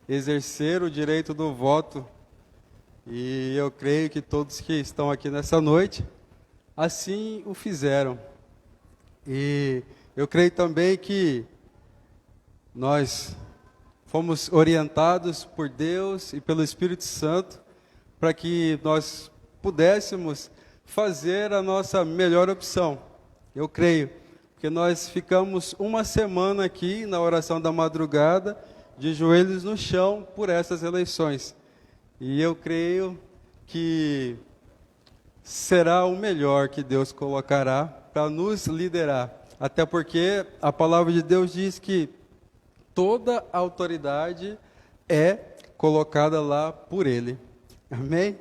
exercer o direito do voto. E eu creio que todos que estão aqui nessa noite, assim o fizeram. E eu creio também que nós fomos orientados por Deus e pelo Espírito Santo para que nós pudéssemos fazer a nossa melhor opção. Eu creio, porque nós ficamos uma semana aqui na oração da madrugada, de joelhos no chão por essas eleições. E eu creio que será o melhor que Deus colocará para nos liderar. Até porque a palavra de Deus diz que toda a autoridade é colocada lá por Ele. Amém?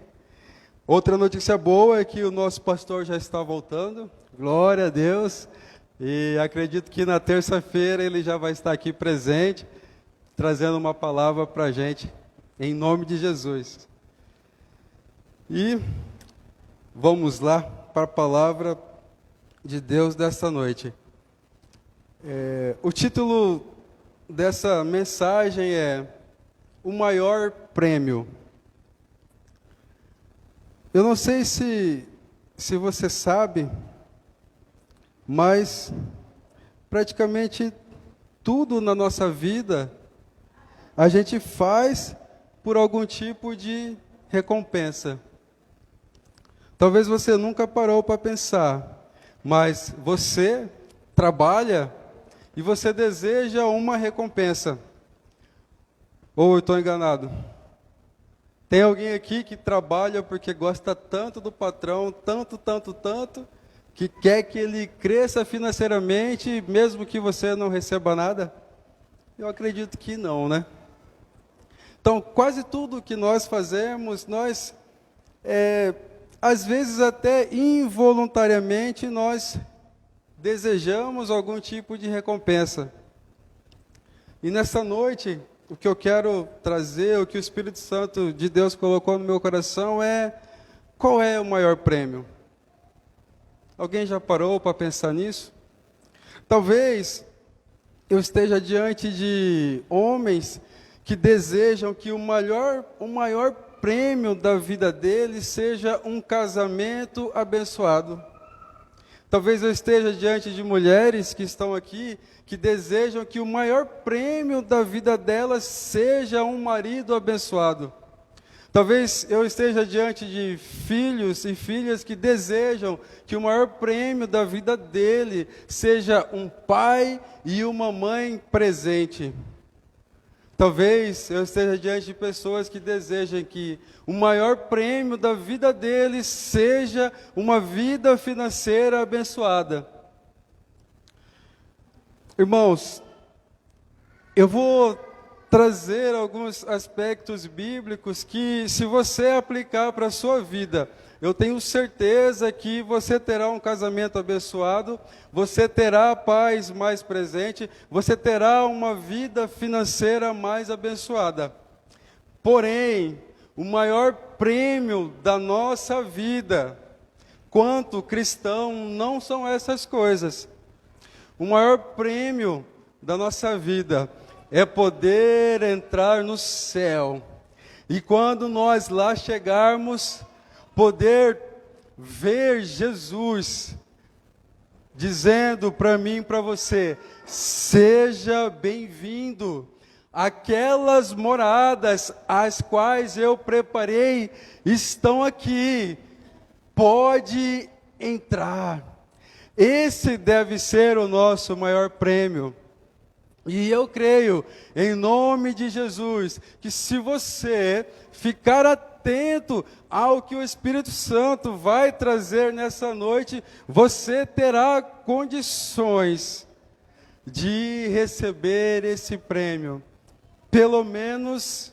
Outra notícia boa é que o nosso pastor já está voltando. Glória a Deus. E acredito que na terça-feira ele já vai estar aqui presente, trazendo uma palavra para a gente, em nome de Jesus. E vamos lá para a palavra de Deus desta noite. O título dessa mensagem é O Maior Prêmio. Eu não sei se você sabe, mas praticamente tudo na nossa vida a gente faz por algum tipo de recompensa. Talvez você nunca parou para pensar, mas você trabalha e você deseja uma recompensa. Ou eu estou enganado? Tem alguém aqui que trabalha porque gosta tanto do patrão, tanto, que quer que ele cresça financeiramente, mesmo que você não receba nada? Eu acredito que não, né? Então, quase tudo que nós fazemos, nós, às vezes até involuntariamente, nós desejamos algum tipo de recompensa. E nessa noite, o que eu quero trazer, o que o Espírito Santo de Deus colocou no meu coração é: qual é o maior prêmio? Alguém já parou para pensar nisso? Talvez eu esteja diante de homens que desejam que o maior prêmio da vida deles seja um casamento abençoado. Talvez eu esteja diante de mulheres que estão aqui, que desejam que o maior prêmio da vida delas seja um marido abençoado. Talvez eu esteja diante de filhos e filhas que desejam que o maior prêmio da vida dele seja um pai e uma mãe presente. Talvez eu esteja diante de pessoas que desejam que o maior prêmio da vida deles seja uma vida financeira abençoada. Irmãos, eu vou trazer alguns aspectos bíblicos que, se você aplicar para a sua vida, eu tenho certeza que você terá um casamento abençoado, você terá a paz mais presente, você terá uma vida financeira mais abençoada. Porém, o maior prêmio da nossa vida, quanto cristão, não são essas coisas. O maior prêmio da nossa vida é poder entrar no céu. E quando nós lá chegarmos, poder ver Jesus dizendo para mim e para você: seja bem-vindo. Aquelas moradas as quais eu preparei estão aqui. Pode entrar. Esse deve ser o nosso maior prêmio. E eu creio, em nome de Jesus, que se você ficar atento ao que o Espírito Santo vai trazer nessa noite, você terá condições de receber esse prêmio. Pelo menos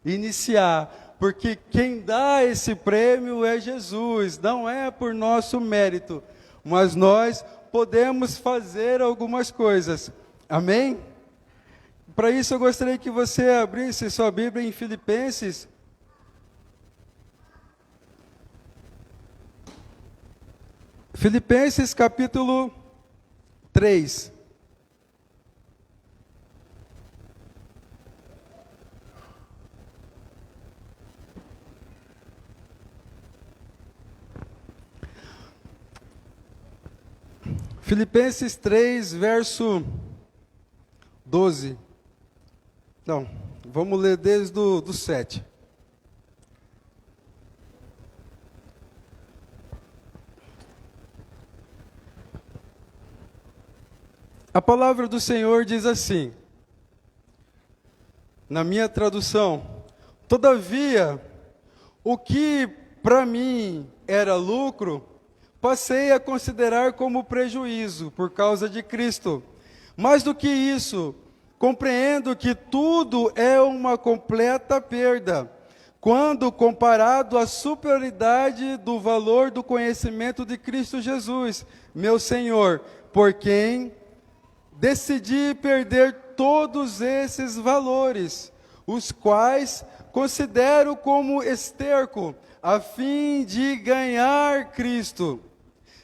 iniciar, porque quem dá esse prêmio é Jesus, não é por nosso mérito, mas nós podemos fazer algumas coisas. Amém? Para isso eu gostaria que você abrisse sua Bíblia em Filipenses. Filipenses capítulo 3. Filipenses 3, verso 12. Não, vamos ler desde do 7. A palavra do Senhor diz assim, na minha tradução: todavia, o que para mim era lucro, passei a considerar como prejuízo por causa de Cristo. Mais do que isso, compreendo que tudo é uma completa perda, quando comparado à superioridade do valor do conhecimento de Cristo Jesus, meu Senhor, por quem decidi perder todos esses valores, os quais considero como esterco, a fim de ganhar Cristo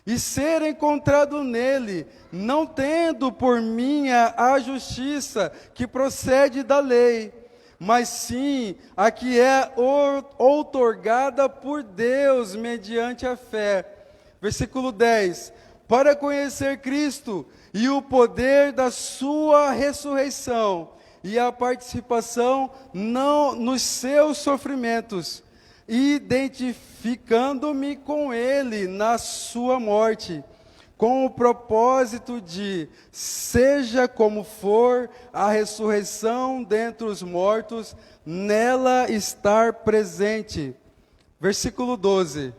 e ser encontrado nele, não tendo por minha a justiça que procede da lei, mas sim a que é outorgada por Deus mediante a fé. Versículo 10. Para conhecer Cristo e o poder da sua ressurreição e a participação nos seus sofrimentos, identificando-me com ele na sua morte, com o propósito de, seja como for a ressurreição dentre os mortos, nela estar presente. Versículo 12.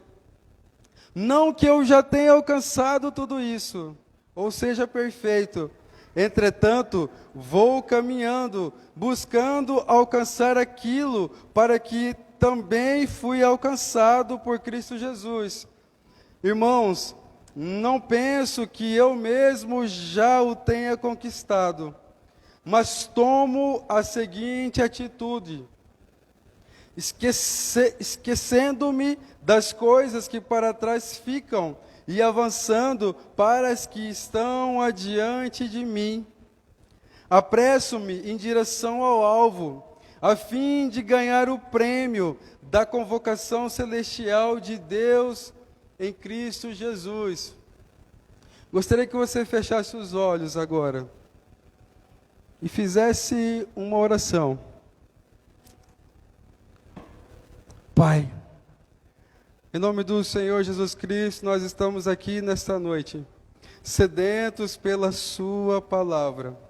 Não que eu já tenha alcançado tudo isso, ou seja perfeito. Entretanto, vou caminhando, buscando alcançar aquilo para que também fui alcançado por Cristo Jesus. Irmãos, não penso que eu mesmo já o tenha conquistado, mas tomo a seguinte atitude: esquecendo-me das coisas que para trás ficam e avançando para as que estão adiante de mim. Apresso-me em direção ao alvo, a fim de ganhar o prêmio da convocação celestial de Deus em Cristo Jesus. Gostaria que você fechasse os olhos agora e fizesse uma oração. Pai, em nome do Senhor Jesus Cristo, nós estamos aqui nesta noite, sedentos pela sua palavra.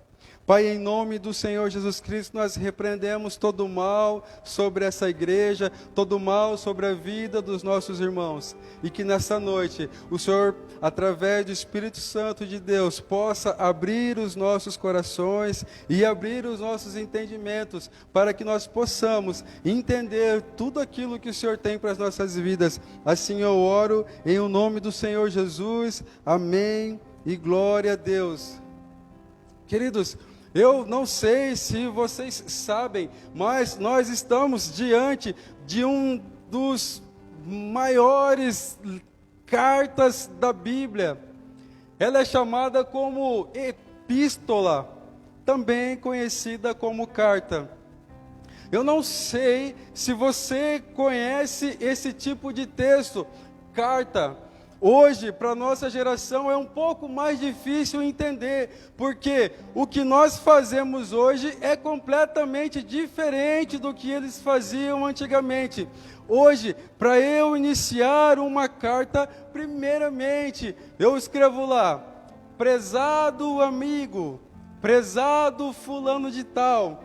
Pai, em nome do Senhor Jesus Cristo, nós repreendemos todo o mal sobre essa igreja, todo o mal sobre a vida dos nossos irmãos. E que nessa noite, o Senhor, através do Espírito Santo de Deus, possa abrir os nossos corações e abrir os nossos entendimentos, para que nós possamos entender tudo aquilo que o Senhor tem para as nossas vidas. Assim eu oro, em o nome do Senhor Jesus. Amém e glória a Deus. Queridos, eu não sei se vocês sabem, mas nós estamos diante de um dos maiores cartas da Bíblia. Ela é chamada como epístola, também conhecida como carta. Eu não sei se você conhece esse tipo de texto, carta. Hoje, para a nossa geração, é um pouco mais difícil entender, porque o que nós fazemos hoje é completamente diferente do que eles faziam antigamente. Hoje, para eu iniciar uma carta, primeiramente, eu escrevo lá: prezado amigo, prezado fulano de tal.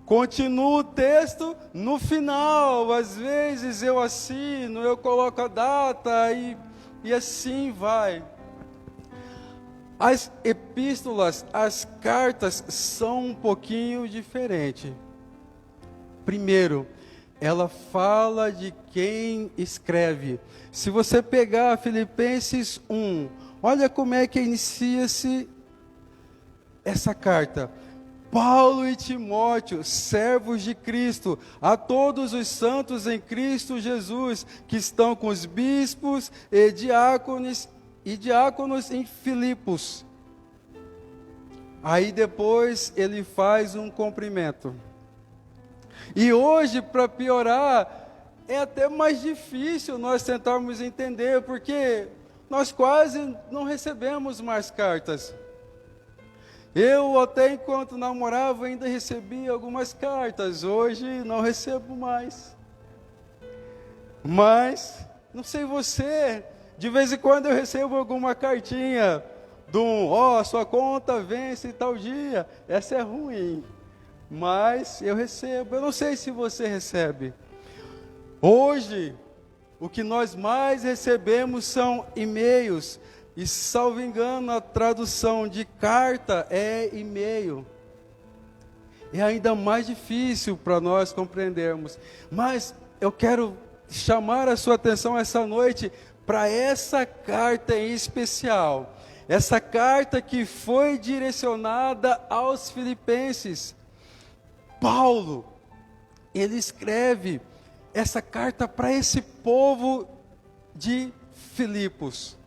Continuo o texto, no final, às vezes eu assino, eu coloco a data e assim vai. As epístolas, as cartas são um pouquinho diferentes. Primeiro, ela fala de quem escreve. Se você pegar Filipenses 1, olha como é que inicia-se essa carta. Paulo e Timóteo, servos de Cristo, a todos os santos em Cristo Jesus, que estão com os bispos e diáconos em Filipos. Aí depois ele faz um cumprimento. E hoje, para piorar, é até mais difícil nós tentarmos entender, porque nós quase não recebemos mais cartas. Eu até enquanto namorava ainda recebia algumas cartas, hoje não recebo mais. Mas, não sei você, de vez em quando eu recebo alguma cartinha sua conta vence tal dia. Essa é ruim, mas eu recebo. Eu não sei se você recebe. Hoje, o que nós mais recebemos são e-mails. E, salvo engano, a tradução de carta é e-mail. É ainda mais difícil para nós compreendermos. Mas eu quero chamar a sua atenção essa noite para essa carta em especial. Essa carta que foi direcionada aos filipenses. Paulo, ele escreve essa carta para esse povo de Filipos.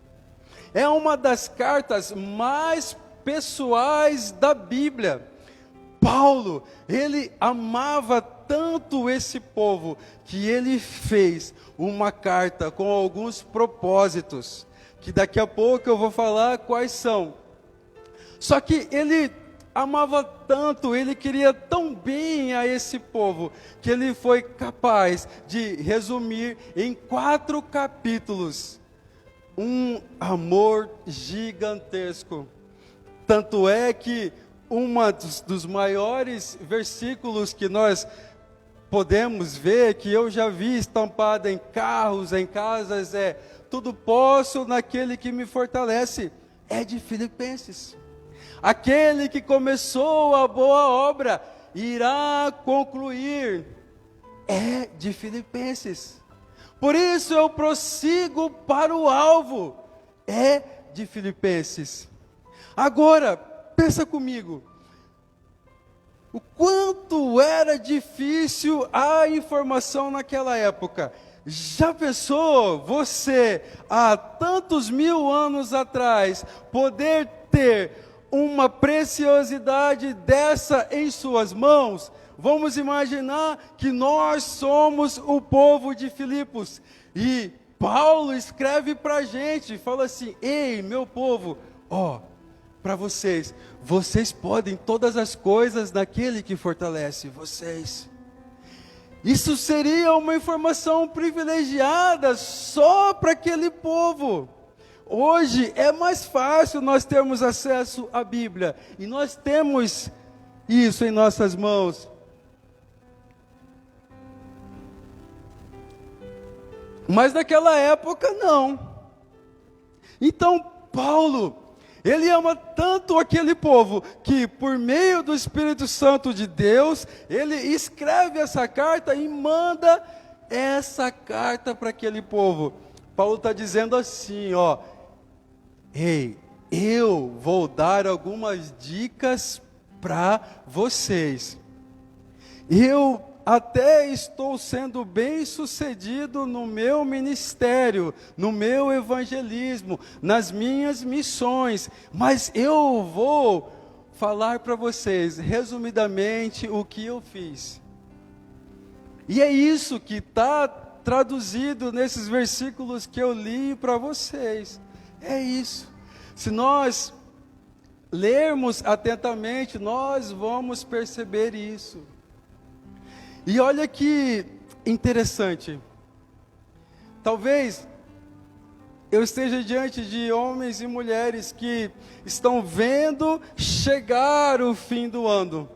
É uma das cartas mais pessoais da Bíblia. Paulo, ele amava tanto esse povo, que ele fez uma carta com alguns propósitos, que daqui a pouco eu vou falar quais são. Só que ele amava tanto, ele queria tão bem a esse povo, que ele foi capaz de resumir em 4 capítulos um amor gigantesco. Tanto é que dos maiores versículos que nós podemos ver, que eu já vi estampada em carros, em casas, é: tudo posso naquele que me fortalece. É de Filipenses. Aquele que começou a boa obra irá concluir. É de Filipenses. Por isso eu prossigo para o alvo. É de Filipenses. Agora, pensa comigo. O quanto era difícil a informação naquela época. Já pensou você, há tantos mil anos atrás, poder ter uma preciosidade dessa em suas mãos? Vamos imaginar que nós somos o povo de Filipos. E Paulo escreve para a gente, fala assim: ei, meu povo, para vocês podem todas as coisas naquele que fortalece vocês. Isso seria uma informação privilegiada só para aquele povo. Hoje é mais fácil nós termos acesso à Bíblia, e nós temos isso em nossas mãos. Mas naquela época não. Então Paulo, ele ama tanto aquele povo, que por meio do Espírito Santo de Deus, ele escreve essa carta e manda essa carta para aquele povo. Paulo está dizendo assim, ei, eu vou dar algumas dicas para vocês. Eu até estou sendo bem sucedido no meu ministério, no meu evangelismo, nas minhas missões, mas eu vou falar para vocês, resumidamente, o que eu fiz. E é isso que está traduzido nesses versículos que eu li para vocês. É isso. Se nós lermos atentamente, nós vamos perceber isso. E olha que interessante. Talvez eu esteja diante de homens e mulheres que estão vendo chegar o fim do ano.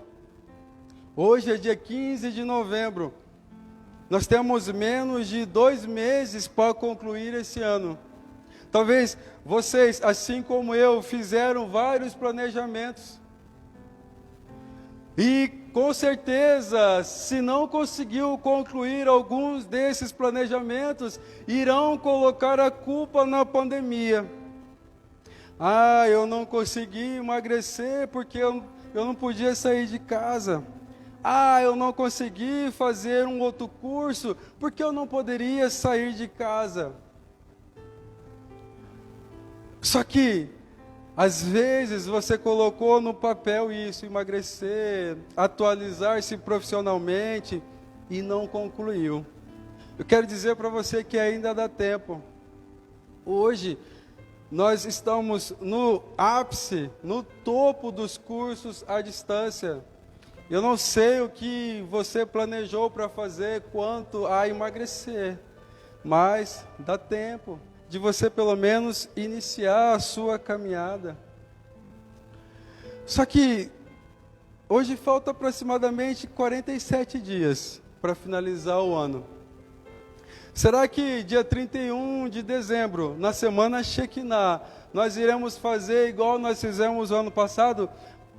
Hoje é dia 15 de novembro. Nós temos menos de 2 meses para concluir esse ano. Talvez vocês, assim como eu, fizeram vários planejamentos. E com certeza, se não conseguiu concluir alguns desses planejamentos, irão colocar a culpa na pandemia. Eu não consegui emagrecer porque eu não podia sair de casa. Eu não consegui fazer um outro curso porque eu não poderia sair de casa. Só que às vezes você colocou no papel isso, emagrecer, atualizar-se profissionalmente, e não concluiu. Eu quero dizer para você que ainda dá tempo. Hoje nós estamos no ápice, no topo dos cursos à distância. Eu não sei o que você planejou para fazer quanto a emagrecer, mas dá tempo de você pelo menos iniciar a sua caminhada. Só que hoje falta aproximadamente 47 dias para finalizar o ano. Será que dia 31 de dezembro, na semana Shekinah, nós iremos fazer igual nós fizemos o ano passado?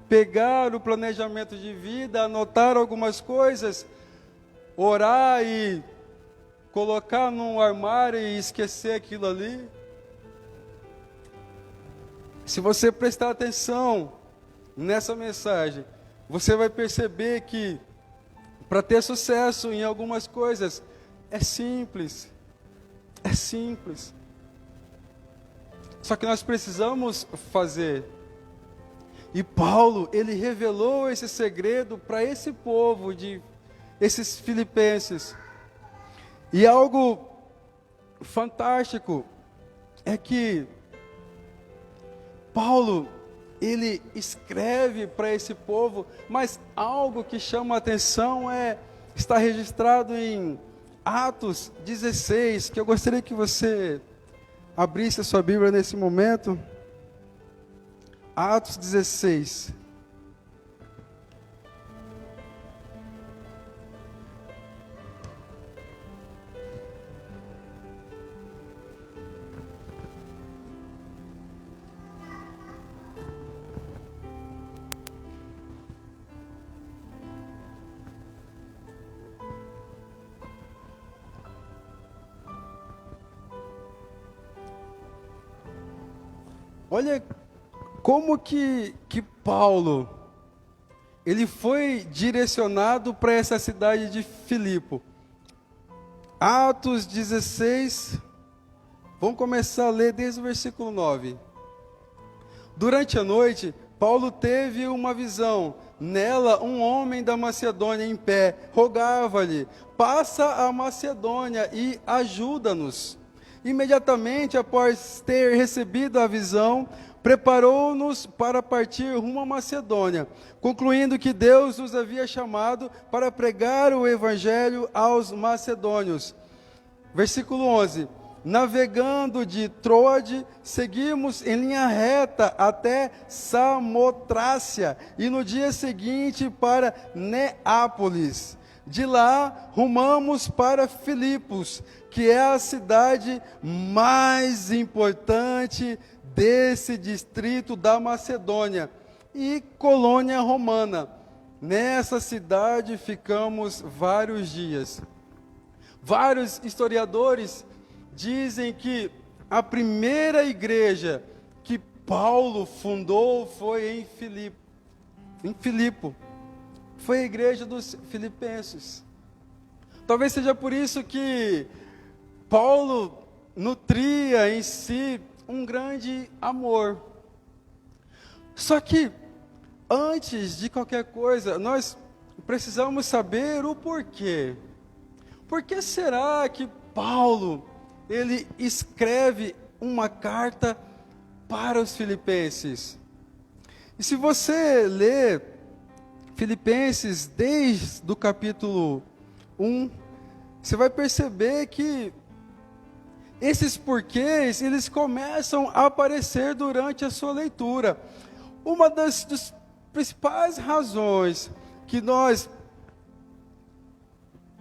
Pegar o planejamento de vida, anotar algumas coisas, orar e colocar num armário e esquecer aquilo ali? Se você prestar atenção nessa mensagem, você vai perceber que para ter sucesso em algumas coisas, é simples. É simples. Só que nós precisamos fazer. E Paulo, ele revelou esse segredo para esse povo, esses filipenses. E algo fantástico é que Paulo, ele escreve para esse povo, mas algo que chama a atenção está registrado em Atos 16, que eu gostaria que você abrisse a sua Bíblia nesse momento. Atos 16. Olha como que Paulo, ele foi direcionado para essa cidade de Filipe. Atos 16, vamos começar a ler desde o versículo 9. Durante a noite, Paulo teve uma visão. Nela, um homem da Macedônia em pé, rogava-lhe: passa a Macedônia e ajuda-nos. Imediatamente após ter recebido a visão, preparou-nos para partir rumo à Macedônia, concluindo que Deus nos havia chamado para pregar o evangelho aos macedônios. Versículo 11. Navegando de Troade, seguimos em linha reta até Samotrácia e no dia seguinte para Neápolis. De lá, rumamos para Filipos, que é a cidade mais importante desse distrito da Macedônia e colônia romana. Nessa cidade ficamos vários dias. Vários historiadores dizem que a primeira igreja que Paulo fundou foi em Filipe. Foi a igreja dos filipenses. Talvez seja por isso que Paulo nutria em si um grande amor. Só que, antes de qualquer coisa, nós precisamos saber o porquê. Por que será que Paulo, ele escreve uma carta para os filipenses? E se você ler Filipenses desde o capítulo 1, você vai perceber que esses porquês, eles começam a aparecer durante a sua leitura. Uma das principais razões que nós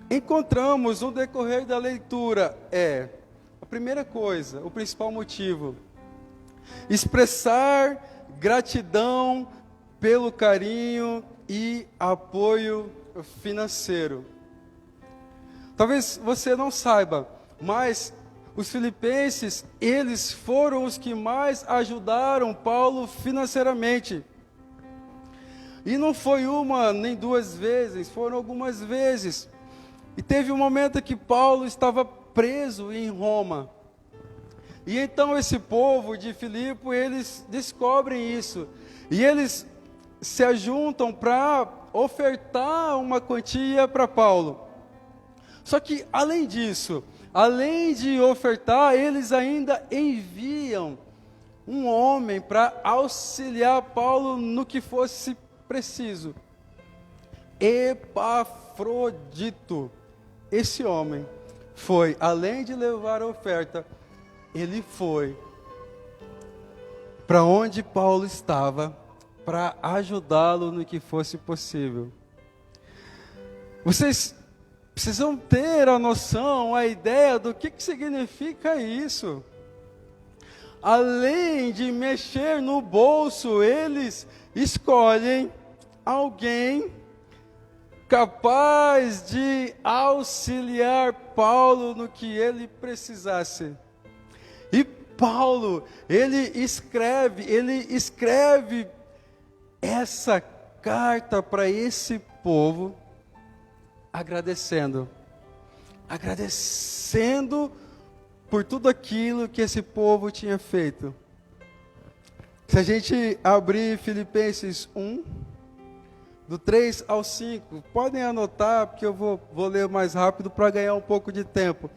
encontramos no decorrer da leitura é, a primeira coisa, o principal motivo, expressar gratidão pelo carinho e apoio financeiro. Talvez você não saiba, mas os filipenses, eles foram os que mais ajudaram Paulo financeiramente. E não foi uma nem duas vezes, foram algumas vezes. E teve um momento que Paulo estava preso em Roma. E então esse povo de Filipe, eles descobrem isso. E eles se ajuntam para ofertar uma quantia para Paulo. Só que, além disso, além de ofertar, eles ainda enviam um homem para auxiliar Paulo no que fosse preciso. Epafrodito, esse homem foi, além de levar a oferta, ele foi para onde Paulo estava para ajudá-lo no que fosse possível. Vocês precisam ter a noção, a ideia do que significa isso. Além de mexer no bolso, eles escolhem alguém capaz de auxiliar Paulo no que ele precisasse. E Paulo, ele escreve essa carta para esse povo, agradecendo por tudo aquilo que esse povo tinha feito. Se a gente abrir Filipenses 1, do 3 ao 5, podem anotar, porque eu vou ler mais rápido para ganhar um pouco de tempo.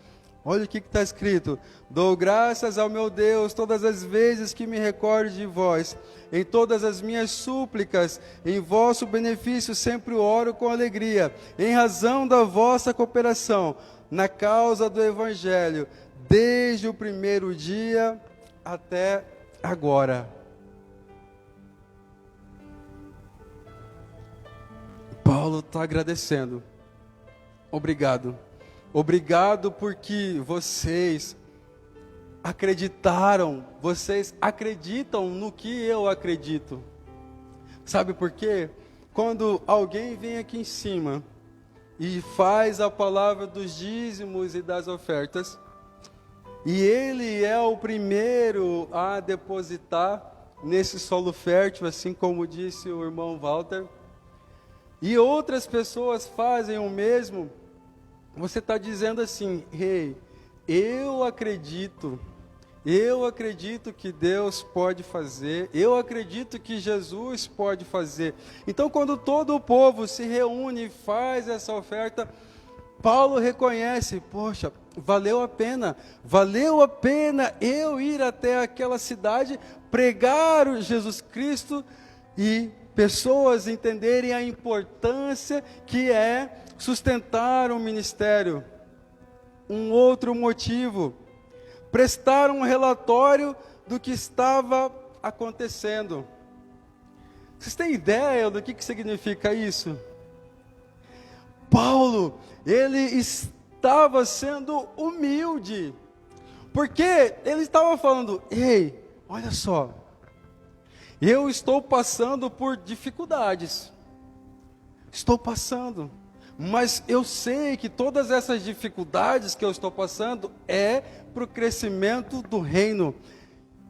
Olha o que está escrito: dou graças ao meu Deus todas as vezes que me recordo de vós, em todas as minhas súplicas, em vosso benefício sempre oro com alegria, em razão da vossa cooperação, na causa do Evangelho, desde o primeiro dia até agora. Paulo está agradecendo. Obrigado. Obrigado porque vocês acreditam no que eu acredito. Sabe por quê? Quando alguém vem aqui em cima e faz a palavra dos dízimos e das ofertas, e ele é o primeiro a depositar nesse solo fértil, assim como disse o irmão Walter, e outras pessoas fazem o mesmo, você está dizendo assim: ei, eu acredito que Deus pode fazer, eu acredito que Jesus pode fazer. Então, quando todo o povo se reúne e faz essa oferta, Paulo reconhece: poxa, valeu a pena eu ir até aquela cidade, pregar o Jesus Cristo e pessoas entenderem a importância que é sustentar um ministério. Um outro motivo: prestar um relatório do que estava acontecendo. Vocês têm ideia do que significa isso? Paulo, ele estava sendo humilde, porque ele estava falando: ei, olha só, eu estou passando por dificuldades, mas eu sei que todas essas dificuldades que eu estou passando é para o crescimento do reino.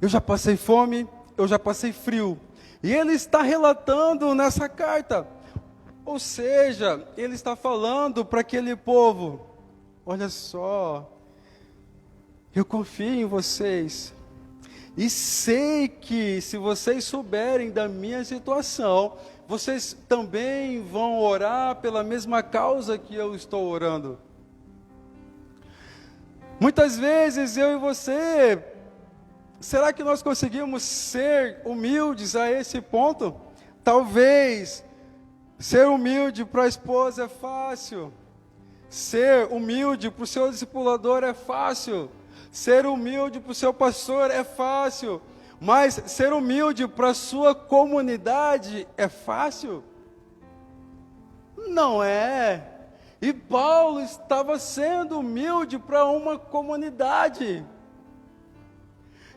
Eu já passei fome, eu já passei frio, e ele está relatando nessa carta, ou seja, ele está falando para aquele povo: olha só, eu confio em vocês, e sei que se vocês souberem da minha situação, vocês também vão orar pela mesma causa que eu estou orando. Muitas vezes eu e você, será que nós conseguimos ser humildes a esse ponto? Talvez ser humilde para a esposa é fácil, ser humilde para o seu discipulador é fácil, ser humilde para o seu pastor é fácil, mas ser humilde para a sua comunidade é fácil? Não é. E Paulo estava sendo humilde para uma comunidade.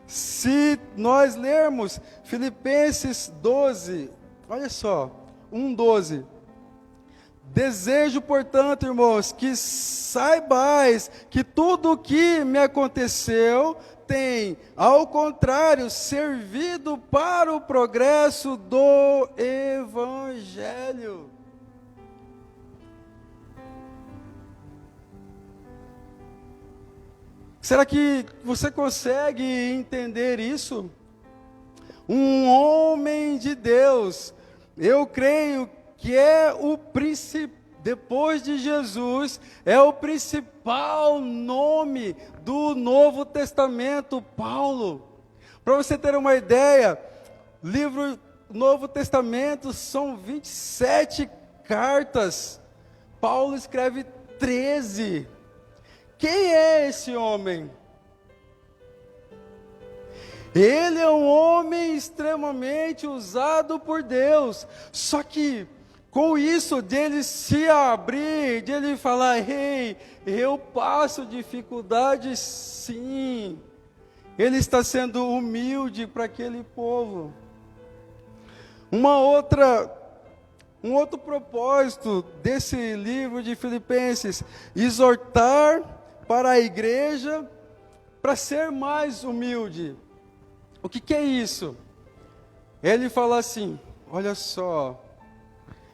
Se nós lermos Filipenses 12, olha só, 1:12. Desejo, portanto, irmãos, que saibais que tudo o que me aconteceu tem, ao contrário, servido para o progresso do Evangelho. Será que você consegue entender isso? Um homem de Deus, eu creio que é o principal, depois de Jesus, é o principal nome do Novo Testamento, Paulo. Para você ter uma ideia, livro Novo Testamento são 27 cartas. Paulo escreve 13. Quem é esse homem? Ele é um homem extremamente usado por Deus. Só que com isso dele se abrir, de ele falar, ei, eu passo dificuldade sim. Ele está sendo humilde para aquele povo. Um outro propósito desse livro de Filipenses, exortar para a igreja para ser mais humilde. O que é isso? Ele fala assim, olha só,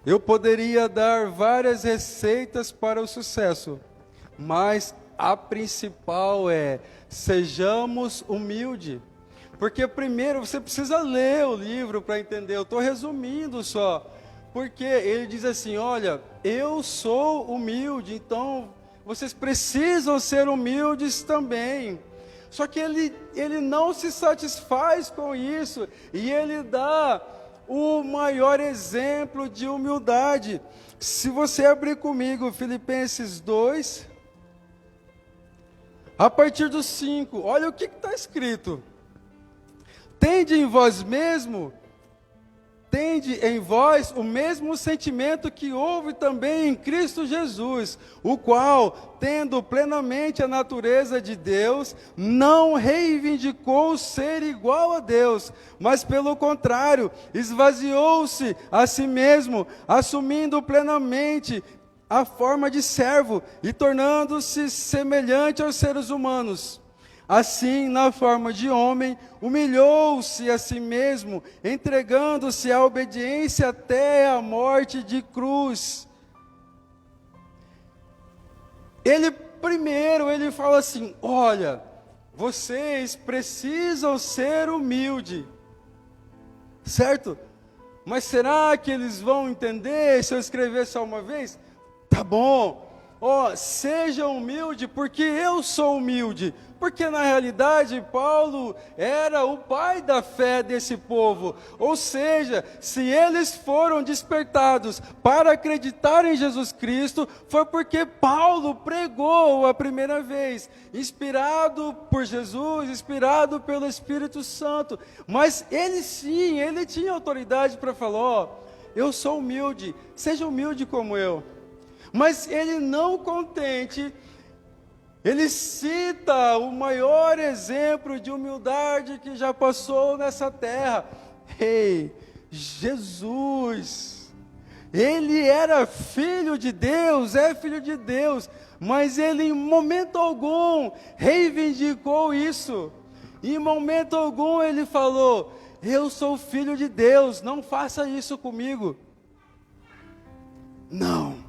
eu poderia dar várias receitas para o sucesso, mas a principal é, sejamos humildes. Porque primeiro você precisa ler o livro para entender, eu estou resumindo só. Porque ele diz assim, olha, eu sou humilde, então vocês precisam ser humildes também. Só que ele não se satisfaz com isso, e ele dá o maior exemplo de humildade. Se você abrir comigo Filipenses 2, a partir do 5, olha o que está escrito. Tende em vós o mesmo sentimento que houve também em Cristo Jesus, o qual, tendo plenamente a natureza de Deus, não reivindicou ser igual a Deus, mas pelo contrário, esvaziou-se a si mesmo, assumindo plenamente a forma de servo e tornando-se semelhante aos seres humanos. Assim, na forma de homem, humilhou-se a si mesmo, entregando-se à obediência até a morte de cruz. Ele fala assim, olha, vocês precisam ser humildes, certo? Mas será que eles vão entender se eu escrever só uma vez? Tá bom, seja humilde, porque eu sou humilde. Porque na realidade Paulo era o pai da fé desse povo. Ou seja, se eles foram despertados para acreditar em Jesus Cristo, foi porque Paulo pregou a primeira vez, inspirado por Jesus, inspirado pelo Espírito Santo. Mas ele sim, ele tinha autoridade para falar, eu sou humilde, seja humilde como eu. Mas ele não contente, ele cita o maior exemplo de humildade que já passou nessa terra. Jesus, ele era filho de Deus, é filho de Deus, mas ele em momento algum reivindicou isso. Em momento algum ele falou, eu sou filho de Deus, não faça isso comigo. Não.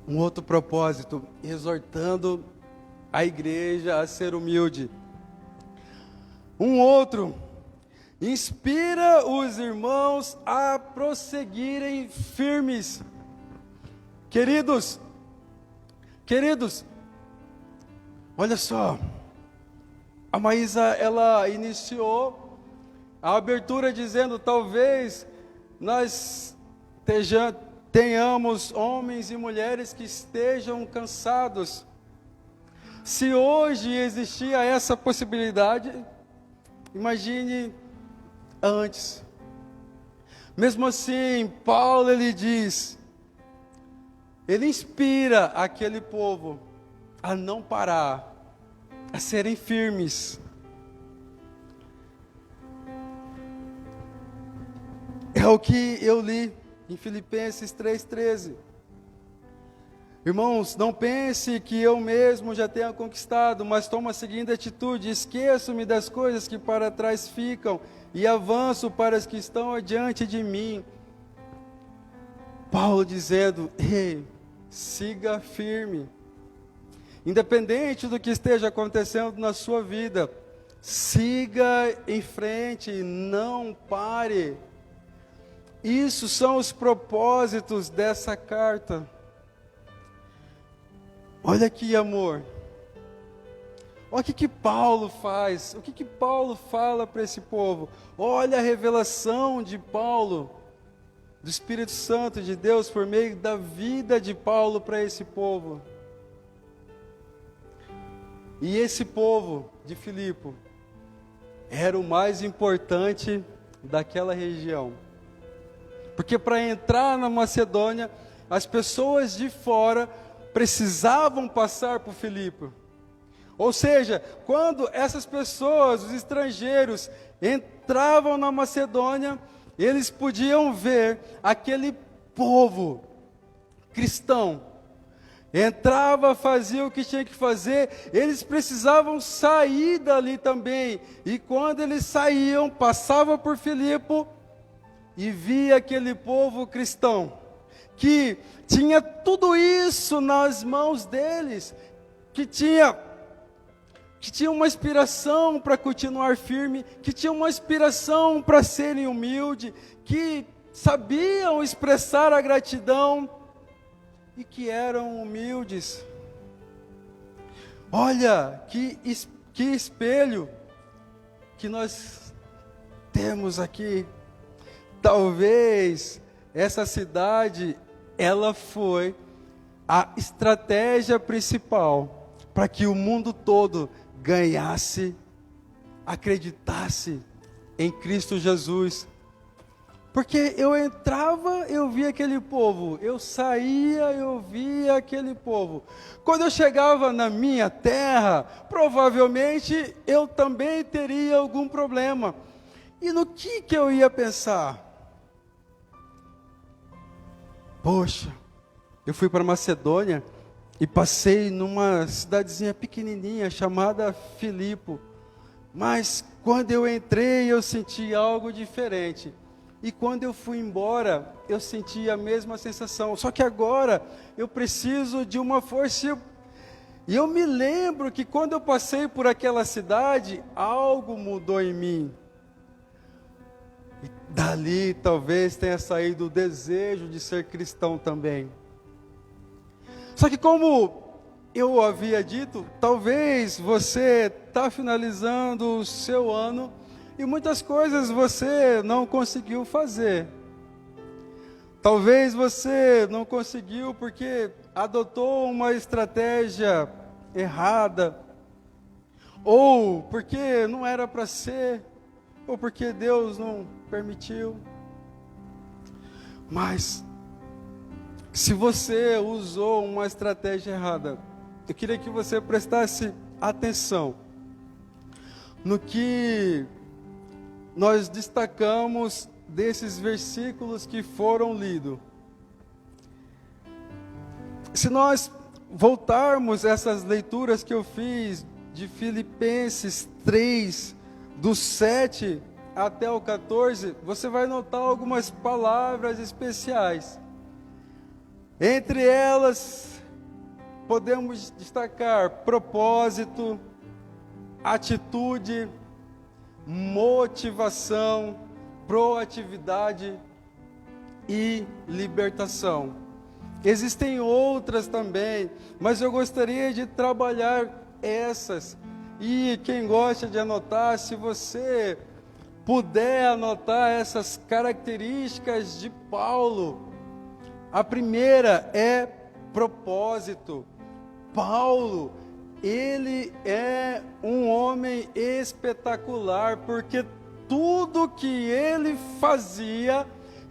Um outro propósito, exortando a igreja a ser humilde. Um outro, inspira os irmãos a prosseguirem firmes. Queridos, olha só, a Maísa, ela iniciou a abertura dizendo, talvez nós tenhamos homens e mulheres que estejam cansados. Se hoje existia essa possibilidade, imagine antes. Mesmo assim, Paulo ele diz, ele inspira aquele povo a não parar, a serem firmes. É o que eu li em Filipenses 3,13. Irmãos, não pense que eu mesmo já tenha conquistado, mas toma a seguinte atitude: esqueço-me das coisas que para trás ficam e avanço para as que estão adiante de mim. Paulo dizendo, siga firme. Independente do que esteja acontecendo na sua vida, siga em frente, não pare. Isso são os propósitos dessa carta. Olha que amor. Olha o que Paulo faz, o que Paulo fala para esse povo. Olha a revelação de Paulo, do Espírito Santo de Deus, por meio da vida de Paulo para esse povo. E esse povo de Filipe era o mais importante daquela região. Porque para entrar na Macedônia, as pessoas de fora precisavam passar por Filipe. Ou seja, quando essas pessoas, os estrangeiros, entravam na Macedônia, eles podiam ver aquele povo cristão. Entrava, fazia o que tinha que fazer, eles precisavam sair dali também. E quando eles saíam, passava por Filipe e via aquele povo cristão, que tinha tudo isso nas mãos deles, que tinha uma inspiração para continuar firme, que tinha uma inspiração para serem humildes, que sabiam expressar a gratidão e que eram humildes. Olha, que espelho que nós temos aqui. Talvez essa cidade, ela foi a estratégia principal para que o mundo todo ganhasse, acreditasse em Cristo Jesus. Porque eu entrava, eu via aquele povo, eu saía, eu via aquele povo. Quando eu chegava na minha terra, provavelmente eu também teria algum problema. E no que eu ia pensar? Poxa, eu fui para Macedônia e passei numa cidadezinha pequenininha chamada Filipe. Mas quando eu entrei, eu senti algo diferente. E quando eu fui embora, eu senti a mesma sensação. Só que agora eu preciso de uma força. E eu me lembro que quando eu passei por aquela cidade, algo mudou em mim. E dali talvez tenha saído o desejo de ser cristão também. Só que como eu havia dito, talvez você está finalizando o seu ano e muitas coisas você não conseguiu fazer. Talvez você não conseguiu porque adotou uma estratégia errada, ou porque não era para ser, ou porque Deus não permitiu. Mas, se você usou uma estratégia errada, eu queria que você prestasse atenção no que nós destacamos desses versículos que foram lidos. Se nós voltarmos essas leituras que eu fiz de Filipenses 3, do 7 até o 14, você vai notar algumas palavras especiais. Entre elas, podemos destacar propósito, atitude, motivação, proatividade e libertação. Existem outras também, mas eu gostaria de trabalhar essas. E quem gosta de anotar, se você puder anotar essas características de Paulo, a primeira é propósito. Paulo, ele é um homem espetacular, porque tudo que ele fazia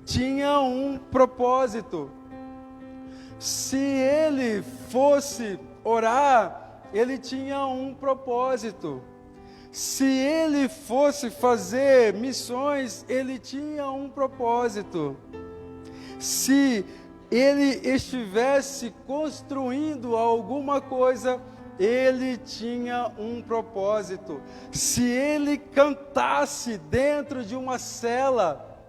tinha um propósito. Se ele fosse orar, ele tinha um propósito. Se ele fosse fazer missões, ele tinha um propósito. Se ele estivesse construindo alguma coisa, ele tinha um propósito. Se ele cantasse dentro de uma cela,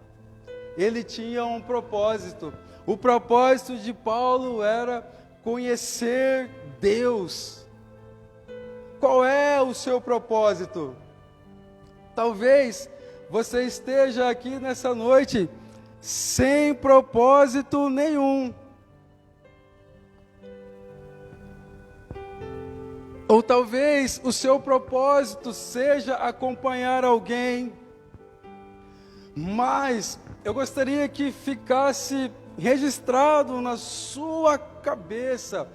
ele tinha um propósito. O propósito de Paulo era conhecer Deus. Qual é o seu propósito? Talvez você esteja aqui nessa noite sem propósito nenhum. Ou talvez o seu propósito seja acompanhar alguém, mas eu gostaria que ficasse registrado na sua cabeça,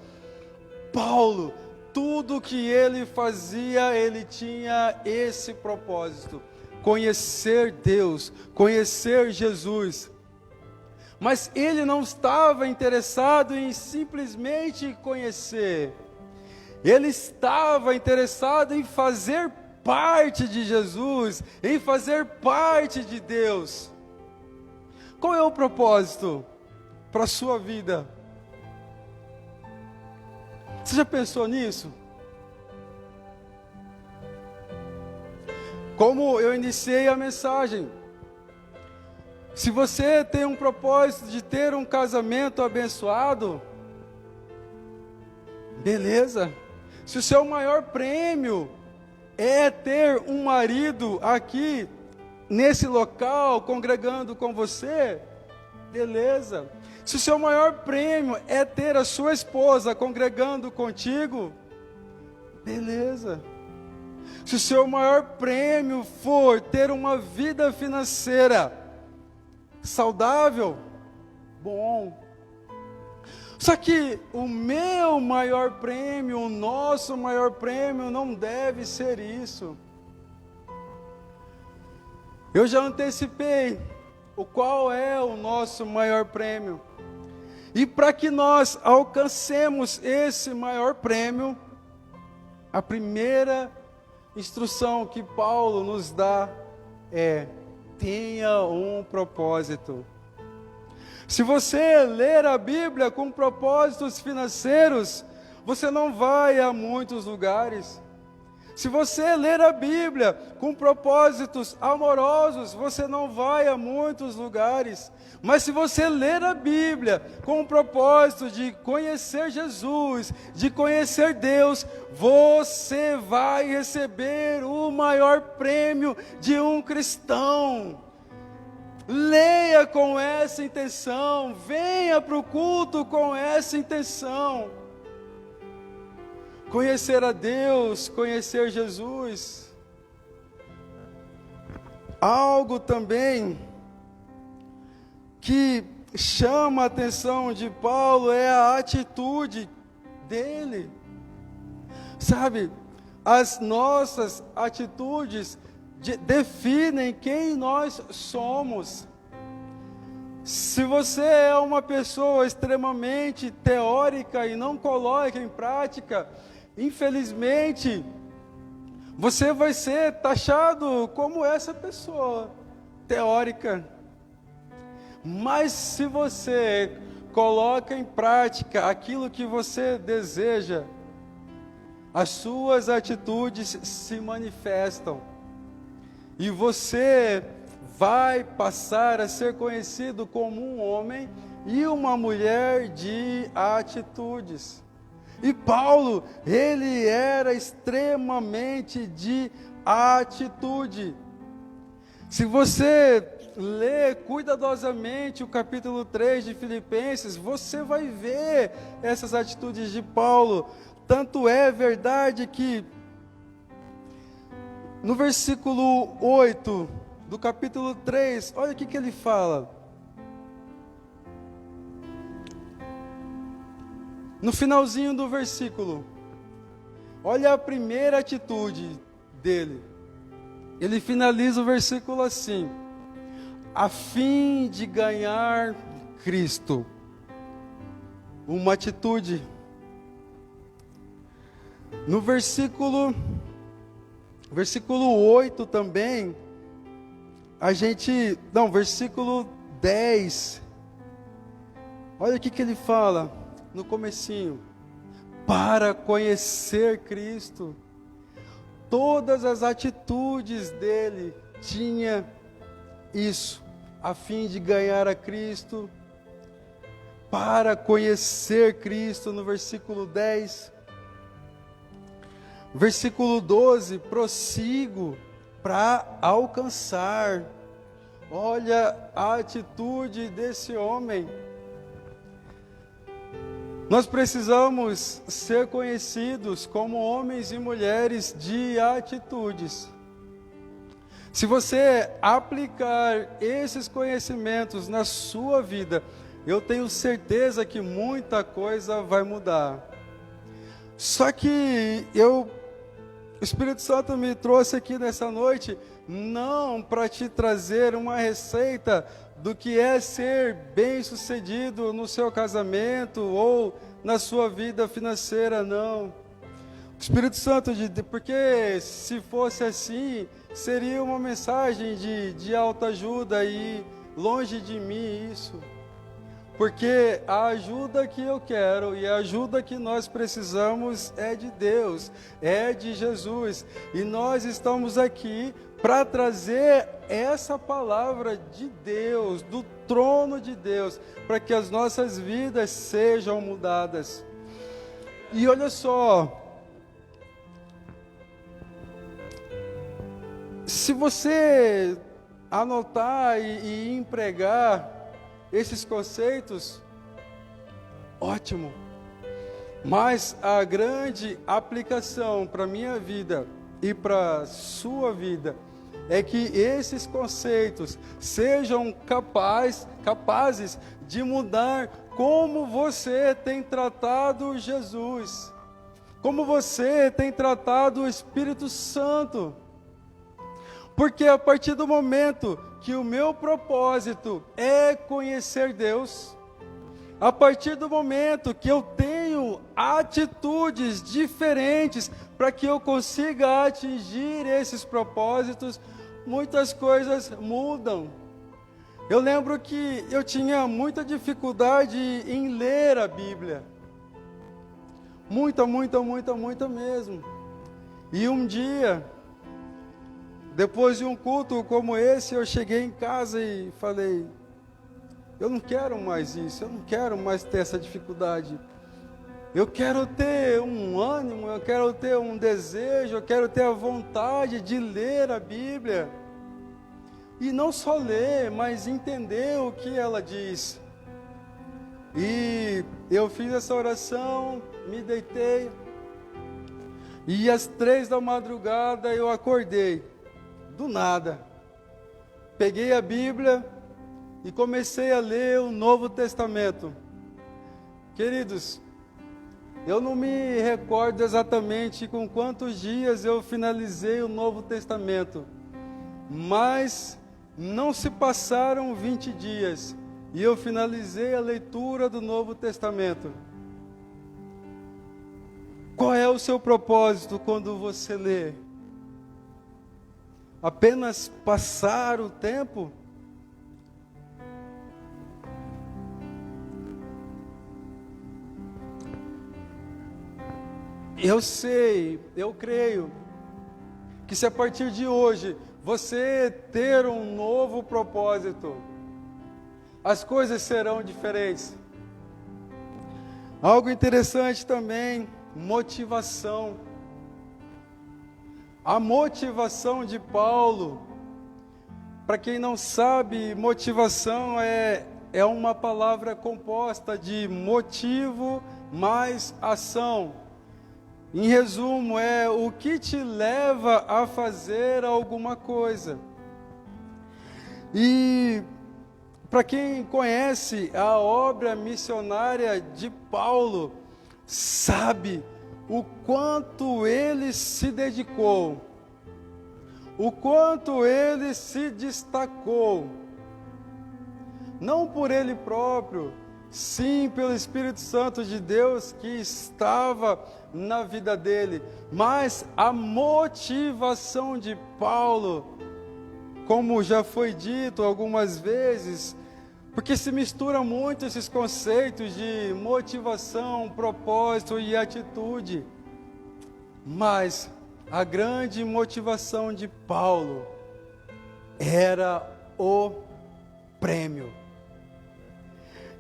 Paulo, tudo que ele fazia, ele tinha esse propósito: conhecer Deus, conhecer Jesus. Mas ele não estava interessado em simplesmente conhecer. Ele estava interessado em fazer parte de Jesus, em fazer parte de Deus. Qual é o propósito para a sua vida? Você já pensou nisso? Como eu iniciei a mensagem, se você tem um propósito de ter um casamento abençoado, beleza. Se o seu maior prêmio é ter um marido aqui, nesse local, congregando com você, beleza. Se o seu maior prêmio é ter a sua esposa congregando contigo, beleza. Se o seu maior prêmio for ter uma vida financeira saudável, bom. Só que o meu maior prêmio, o nosso maior prêmio não deve ser isso. Eu já antecipei o qual é o nosso maior prêmio. E para que nós alcancemos esse maior prêmio, a primeira instrução que Paulo nos dá é: tenha um propósito. Se você ler a Bíblia com propósitos financeiros, você não vai a muitos lugares. Se você ler a Bíblia com propósitos amorosos, você não vai a muitos lugares. Mas se você ler a Bíblia com o propósito de conhecer Jesus, de conhecer Deus, você vai receber o maior prêmio de um cristão. Leia com essa intenção, venha para o culto com essa intenção. Conhecer a Deus, conhecer Jesus. Algo também que chama a atenção de Paulo é a atitude dele. Sabe, as nossas atitudes definem quem nós somos. Se você é uma pessoa extremamente teórica e não coloca em prática, infelizmente, você vai ser taxado como essa pessoa teórica. Mas se você coloca em prática aquilo que você deseja, as suas atitudes se manifestam. E você vai passar a ser conhecido como um homem e uma mulher de atitudes. E Paulo, ele era extremamente de atitude. Se você ler cuidadosamente o capítulo 3 de Filipenses, você vai ver essas atitudes de Paulo. Tanto é verdade que no versículo 8 do capítulo 3, olha o que ele fala. No finalzinho do versículo, olha a primeira atitude dele. Ele finaliza o versículo assim: a fim de ganhar Cristo. Uma atitude. No versículo 8 também, versículo 10. Olha o que ele fala no comecinho: para conhecer Cristo. Todas as atitudes dele tinha isso, a fim de ganhar a Cristo, para conhecer Cristo, no versículo 10. Versículo 12, prossigo para alcançar. Olha a atitude desse homem. Nós precisamos ser conhecidos como homens e mulheres de atitudes. Se você aplicar esses conhecimentos na sua vida, eu tenho certeza que muita coisa vai mudar. Só que o Espírito Santo me trouxe aqui nessa noite, não para te trazer uma receita do que é ser bem-sucedido no seu casamento ou na sua vida financeira, não. O Espírito Santo, porque se fosse assim, seria uma mensagem de autoajuda e longe de mim isso. Porque a ajuda que eu quero e a ajuda que nós precisamos é de Deus, é de Jesus. E nós estamos aqui para trazer essa palavra de Deus, do trono de Deus, para que as nossas vidas sejam mudadas. E olha só, se você anotar e empregar esses conceitos, ótimo. Mas a grande aplicação para a minha vida e para a sua vida é que esses conceitos sejam capazes de mudar como você tem tratado Jesus, como você tem tratado o Espírito Santo. Porque a partir do momento que o meu propósito é conhecer Deus, a partir do momento que eu tenho atitudes diferentes para que eu consiga atingir esses propósitos, muitas coisas mudam. Eu lembro que eu tinha muita dificuldade em ler a Bíblia. Muita mesmo. E um dia, depois de um culto como esse, eu cheguei em casa e falei, eu não quero mais isso, eu não quero mais ter essa dificuldade. Eu quero ter um ânimo, eu quero ter um desejo, eu quero ter a vontade de ler a Bíblia. E não só ler, mas entender o que ela diz. E eu fiz essa oração, me deitei, e às 3 da madrugada eu acordei. Do nada, peguei a Bíblia e comecei a ler o Novo Testamento. Queridos, eu não me recordo exatamente com quantos dias eu finalizei o Novo Testamento, mas não se passaram 20 dias e eu finalizei a leitura do Novo Testamento. Qual é o seu propósito quando você lê? Apenas passar o tempo? Eu sei, eu creio, que se a partir de hoje você ter um novo propósito, as coisas serão diferentes. Algo interessante também, motivação. A motivação de Paulo, para quem não sabe, motivação é uma palavra composta de motivo mais ação. Em resumo, é o que te leva a fazer alguma coisa. E para quem conhece a obra missionária de Paulo, sabe o quanto ele se dedicou, o quanto ele se destacou, não por ele próprio, sim pelo Espírito Santo de Deus que estava na vida dele, mas a motivação de Paulo, como já foi dito algumas vezes, porque se mistura muito esses conceitos de motivação, propósito e atitude. Mas a grande motivação de Paulo era o prêmio.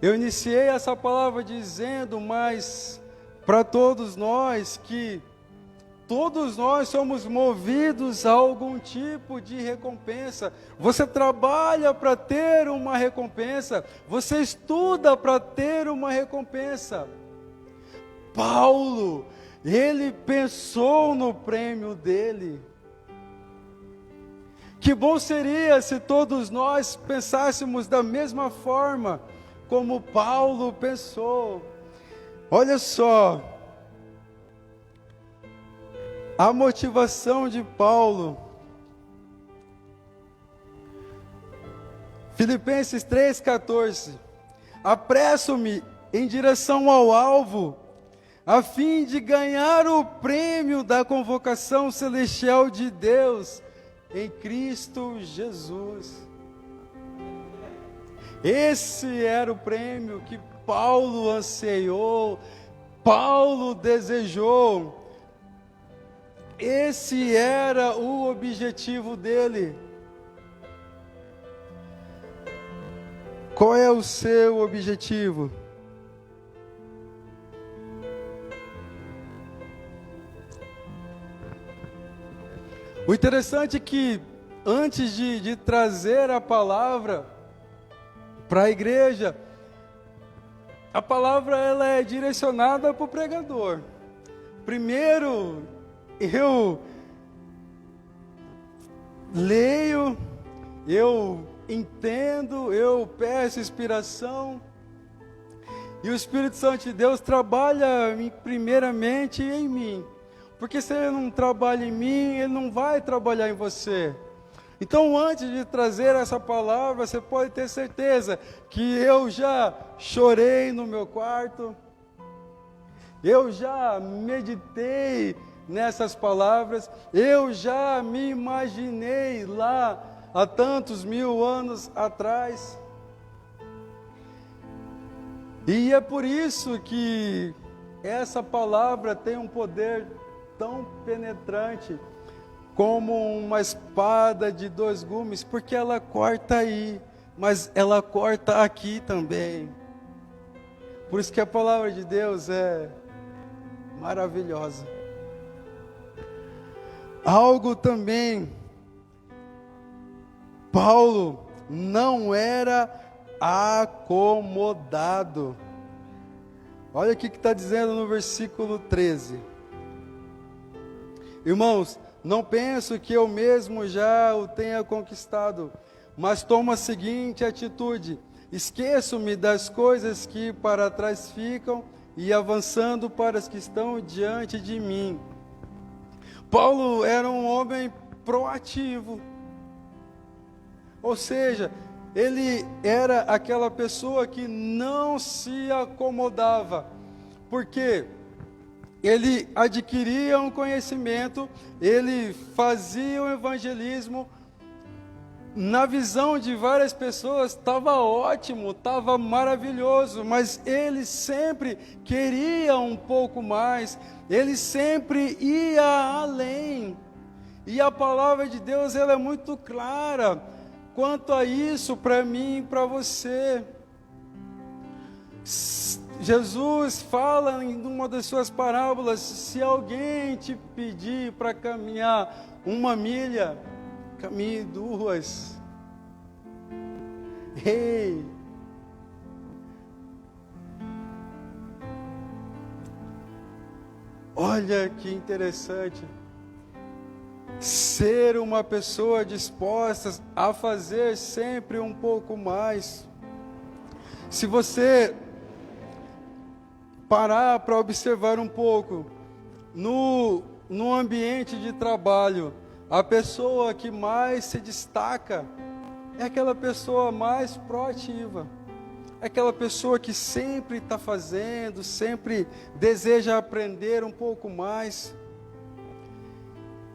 Eu iniciei essa palavra dizendo, mas para todos nós, que todos nós somos movidos a algum tipo de recompensa. Você trabalha para ter uma recompensa, você estuda para ter uma recompensa. Paulo, ele pensou no prêmio dele. Que bom seria se todos nós pensássemos da mesma forma como Paulo pensou. Olha só, a motivação de Paulo. Filipenses 3,14. Apresso-me em direção ao alvo, a fim de ganhar o prêmio da convocação celestial de Deus em Cristo Jesus. Esse era o prêmio que Paulo anseiou, Paulo desejou. Esse era o objetivo dele. Qual é o seu objetivo? O interessante é que, antes de trazer a palavra para a igreja, a palavra ela é direcionada para o pregador. Primeiro, eu leio, eu entendo, eu peço inspiração, e o Espírito Santo de Deus trabalha primeiramente em mim. Porque se ele não trabalha em mim, ele não vai trabalhar em você. Então, antes de trazer essa palavra, você pode ter certeza que eu já chorei no meu quarto, eu já meditei nessas palavras, eu já me imaginei lá há tantos mil anos atrás. E é por isso que essa palavra tem um poder tão penetrante como uma espada de 2 gumes, porque ela corta aí, mas ela corta aqui também. Por isso que a palavra de Deus é maravilhosa. Algo também, Paulo não era acomodado. Olha o que está dizendo no versículo 13. Irmãos, não penso que eu mesmo já o tenha conquistado, mas tomo a seguinte atitude: esqueço-me das coisas que para trás ficam e avançando para as que estão diante de mim. Paulo era um homem proativo, ou seja, ele era aquela pessoa que não se acomodava, porque ele adquiria um conhecimento, ele fazia o evangelismo, na visão de várias pessoas estava ótimo, estava maravilhoso, mas ele sempre queria um pouco mais, ele sempre ia além. E a palavra de Deus ela é muito clara quanto a isso para mim e para você. Jesus fala em uma das suas parábolas: se alguém te pedir para caminhar 1 milha, caminhe 2. Ei! Olha que interessante. Ser uma pessoa disposta a fazer sempre um pouco mais. Se você parar para observar um pouco, no ambiente de trabalho, a pessoa que mais se destaca é aquela pessoa mais proativa, é aquela pessoa que sempre está fazendo, sempre deseja aprender um pouco mais.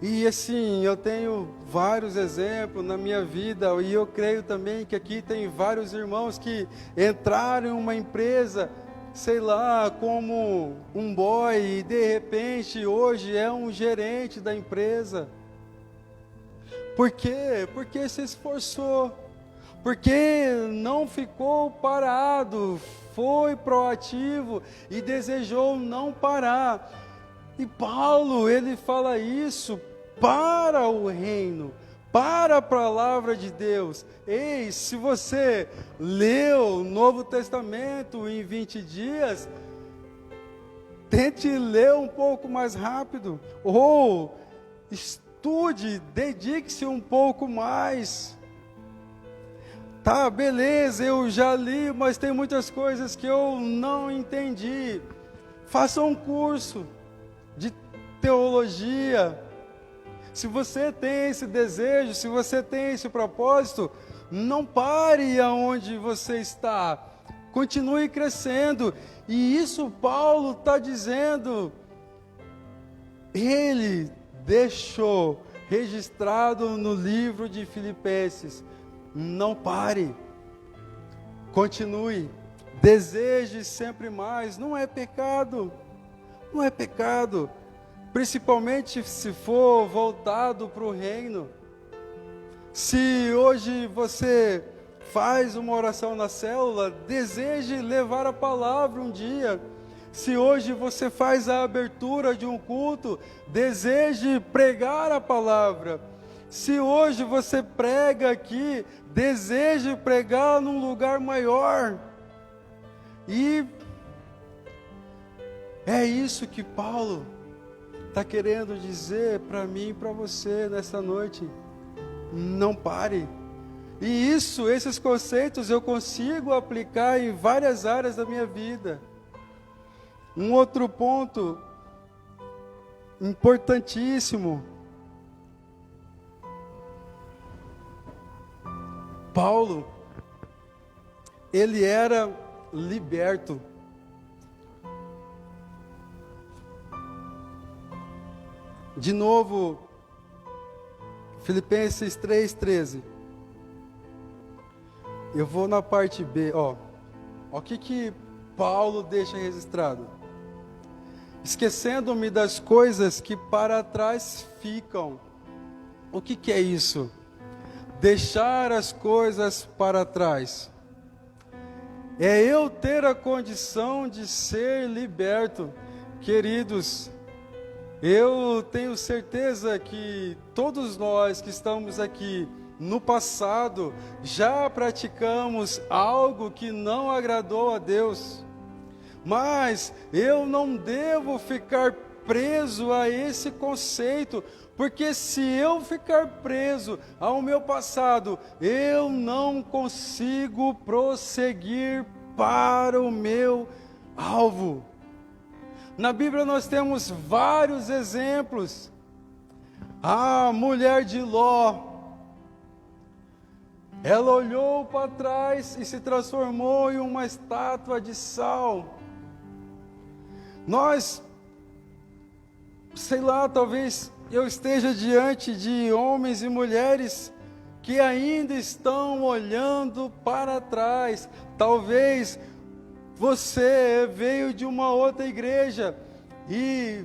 E assim, eu tenho vários exemplos na minha vida, e eu creio também que aqui tem vários irmãos que entraram em uma empresa, sei lá, como um boy, e de repente hoje é um gerente da empresa. Por quê? Porque se esforçou, porque não ficou parado, foi proativo e desejou não parar. E Paulo, ele fala isso para o reino, para a palavra de Deus. Ei, se você leu o Novo Testamento em 20 dias, tente ler um pouco mais rápido, ou estude, dedique-se um pouco mais. Tá, beleza, eu já li, mas tem muitas coisas que eu não entendi. Faça um curso de teologia. Se você tem esse desejo, se você tem esse propósito, não pare aonde você está. Continue crescendo. E isso Paulo está dizendo. Ele deixou registrado no livro de Filipenses. Não pare. Continue. Deseje sempre mais. Não é pecado. Não é pecado. Principalmente se for voltado para o reino. Se hoje você faz uma oração na célula, deseje levar a palavra um dia. Se hoje você faz a abertura de um culto, deseje pregar a palavra. Se hoje você prega aqui, deseje pregar num lugar maior. E é isso que Paulo está querendo dizer para mim e para você nessa noite. Não pare. E esses conceitos eu consigo aplicar em várias áreas da minha vida. Um outro ponto importantíssimo. Paulo, ele era liberto. De novo, Filipenses 3,13. Eu vou na parte B, ó. O que Paulo deixa registrado? Esquecendo-me das coisas que para trás ficam. O que é isso? Deixar as coisas para trás. É eu ter a condição de ser liberto. Queridos, eu tenho certeza que todos nós que estamos aqui, no passado, já praticamos algo que não agradou a Deus. Mas eu não devo ficar preso a esse conceito, porque se eu ficar preso ao meu passado, eu não consigo prosseguir para o meu alvo. Na Bíblia nós temos vários exemplos. A mulher de Ló, ela olhou para trás e se transformou em uma estátua de sal. Nós, sei lá, talvez eu esteja diante de homens e mulheres que ainda estão olhando para trás. Talvez você veio de uma outra igreja e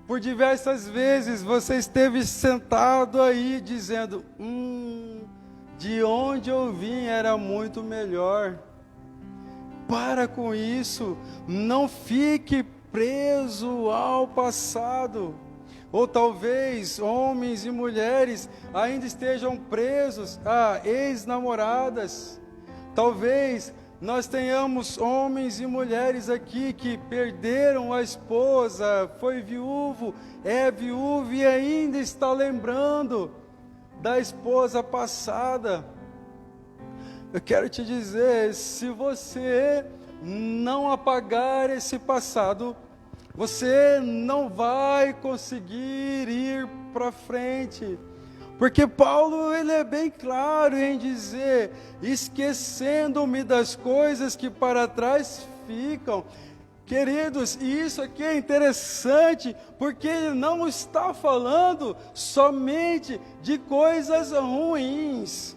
por diversas vezes você esteve sentado aí dizendo: de onde eu vim era muito melhor. Para com isso, não fique preso ao passado. Ou talvez homens e mulheres ainda estejam presos a ex-namoradas. Talvez nós tenhamos homens e mulheres aqui que perderam a esposa, foi viúvo, é viúvo e ainda está lembrando da esposa passada. Eu quero te dizer, se você não apagar esse passado, você não vai conseguir ir para frente. Porque Paulo, ele é bem claro em dizer: esquecendo-me das coisas que para trás ficam. Queridos, e isso aqui é interessante, porque ele não está falando somente de coisas ruins.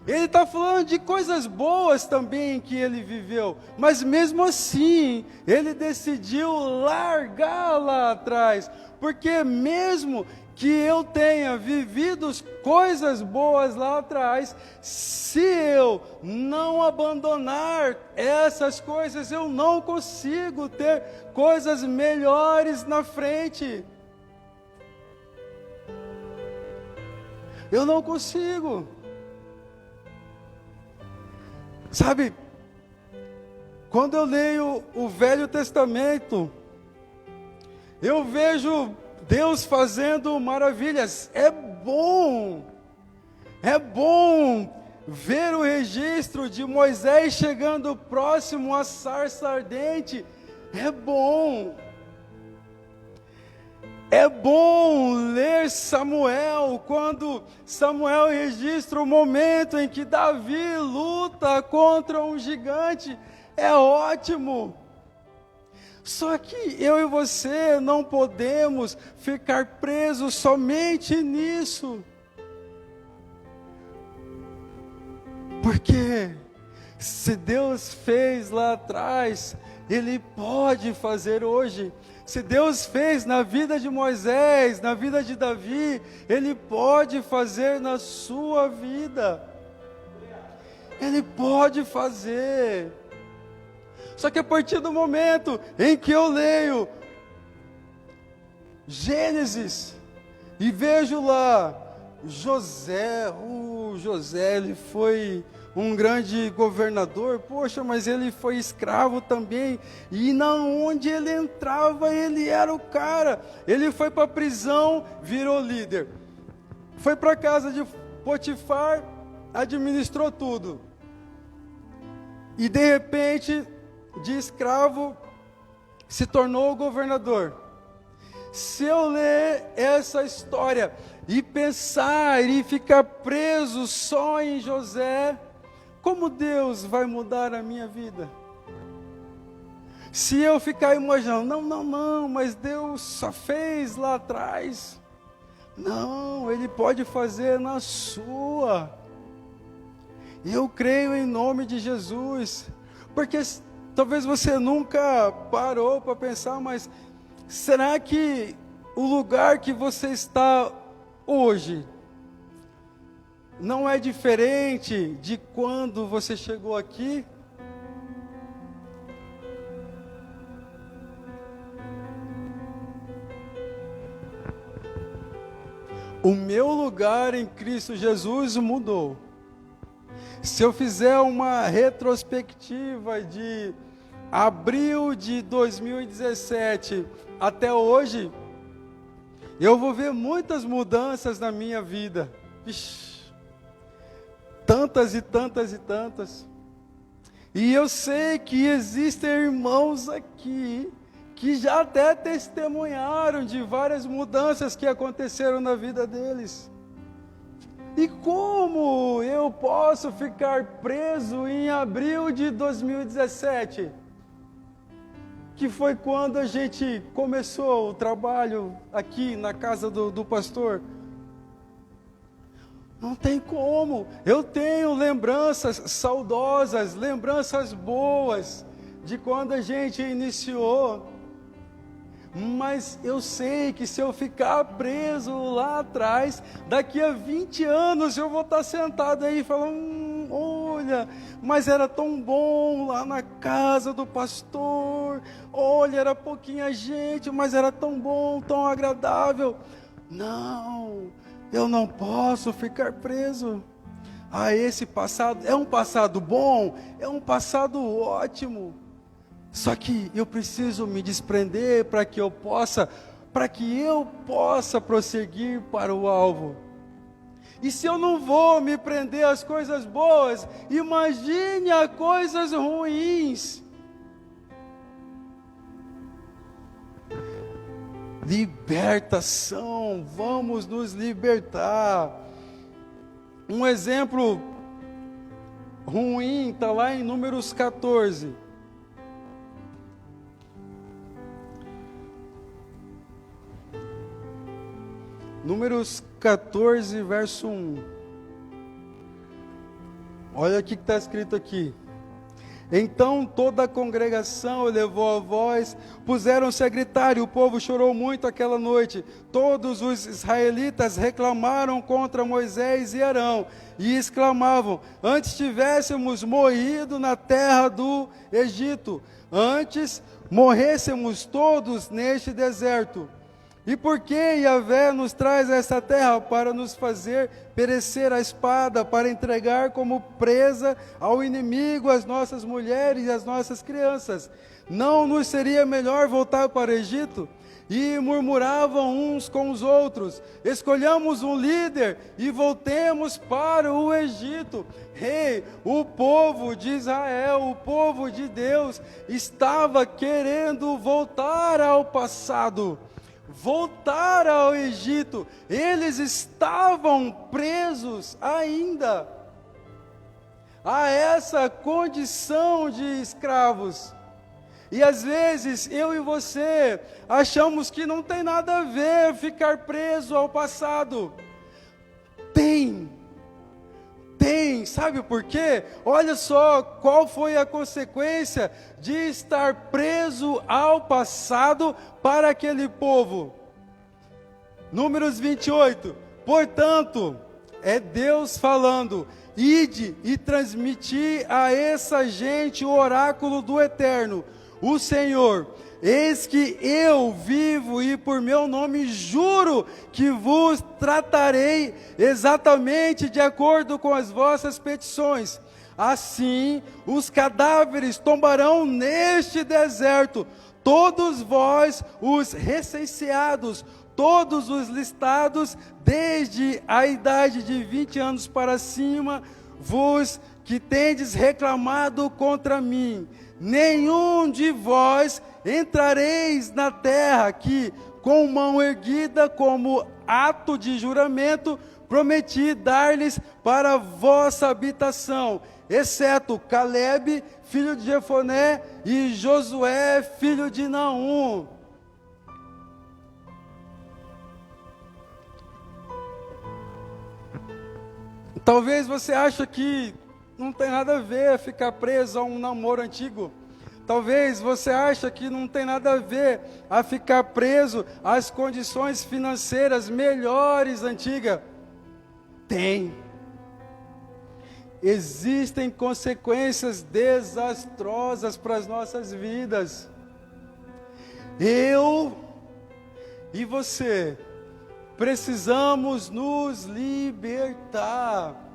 Ele está falando de coisas boas também que ele viveu, mas mesmo assim, ele decidiu largar lá atrás, porque mesmo que eu tenha vivido coisas boas lá atrás, se eu não abandonar essas coisas, eu não consigo ter coisas melhores na frente. Eu não consigo. Sabe, quando eu leio o Velho Testamento, Eu vejo Deus fazendo maravilhas. É bom ver o registro de Moisés chegando próximo à sarça ardente. É bom ler Samuel, quando Samuel registra o momento em que Davi luta contra um gigante. É ótimo. Só que eu e você não podemos ficar presos somente nisso. Porque se Deus fez lá atrás, Ele pode fazer hoje. Se Deus fez na vida de Moisés, na vida de Davi, Ele pode fazer na sua vida. Ele pode fazer. Só que a partir do momento em que eu leio Gênesis e vejo lá José, ele foi um grande governador, poxa, mas ele foi escravo também, e na onde ele entrava, ele era o cara. Ele foi para a prisão, virou líder. Foi para a casa de Potifar, administrou tudo. E de repente, de escravo, se tornou governador. Se eu ler essa história e pensar e ficar preso só em José, como Deus vai mudar a minha vida? Se eu ficar imaginando, não, mas Deus só fez lá atrás. Não, Ele pode fazer na sua. Eu creio em nome de Jesus, porque talvez você nunca parou para pensar, mas será que o lugar que você está hoje não é diferente de quando você chegou aqui? O meu lugar em Cristo Jesus mudou. Se eu fizer uma retrospectiva de abril de 2017 até hoje, eu vou ver muitas mudanças na minha vida. Ixi, tantas e tantas e tantas. E eu sei que existem irmãos aqui que já até testemunharam de várias mudanças que aconteceram na vida deles. E como eu posso ficar preso em abril de 2017? Que foi quando a gente começou o trabalho aqui na casa do pastor. Não tem como. Eu tenho lembranças saudosas, lembranças boas de quando a gente iniciou. Mas eu sei que se eu ficar preso lá atrás, daqui a 20 anos eu vou estar sentado aí falando, olha, mas era tão bom lá na casa do pastor, olha, era pouquinha gente, mas era tão bom, tão agradável. Não, eu não posso ficar preso a esse passado. É um passado bom, é um passado ótimo. Só que eu preciso me desprender para que eu possa prosseguir para o alvo. E se eu não vou me prender às coisas boas, imagine as coisas ruins. Libertação, vamos nos libertar. Um exemplo ruim está lá em Números 14. Números 14, verso 1. Olha o que está escrito aqui. Então toda a congregação elevou a voz, puseram-se a gritar, e o povo chorou muito aquela noite. Todos os israelitas reclamaram contra Moisés e Arão, e exclamavam: antes tivéssemos morrido na terra do Egito, antes morrêssemos todos neste deserto. E por que Yahvé nos traz a essa terra? Para nos fazer perecer a espada, para entregar como presa ao inimigo as nossas mulheres e as nossas crianças. Não nos seria melhor voltar para o Egito? E murmuravam uns com os outros: escolhamos um líder e voltemos para o Egito. O povo de Israel, o povo de Deus, estava querendo voltar ao passado, voltar ao Egito. Eles estavam presos ainda a essa condição de escravos. E às vezes eu e você achamos que não tem nada a ver ficar preso ao passado. Tem, sabe por quê? Olha só qual foi a consequência de estar preso ao passado para aquele povo. Números 28, portanto, é Deus falando: ide e transmiti a essa gente o oráculo do Eterno, o Senhor. Eis que eu vivo e por meu nome juro que vos tratarei exatamente de acordo com as vossas petições. Assim, os cadáveres tombarão neste deserto, todos vós os recenseados, todos os listados, desde a idade de 20 anos para cima, vos que tendes reclamado contra mim. Nenhum de vós entrareis na terra que, com mão erguida, como ato de juramento, prometi dar-lhes para vossa habitação, exceto Calebe, filho de Jefoné, e Josué, filho de Naum. Talvez você ache que não tem nada a ver ficar preso a um namoro antigo. Talvez você ache que não tem nada a ver a ficar preso às condições financeiras melhores antigas. Tem. Existem consequências desastrosas para as nossas vidas. Eu e você precisamos nos libertar.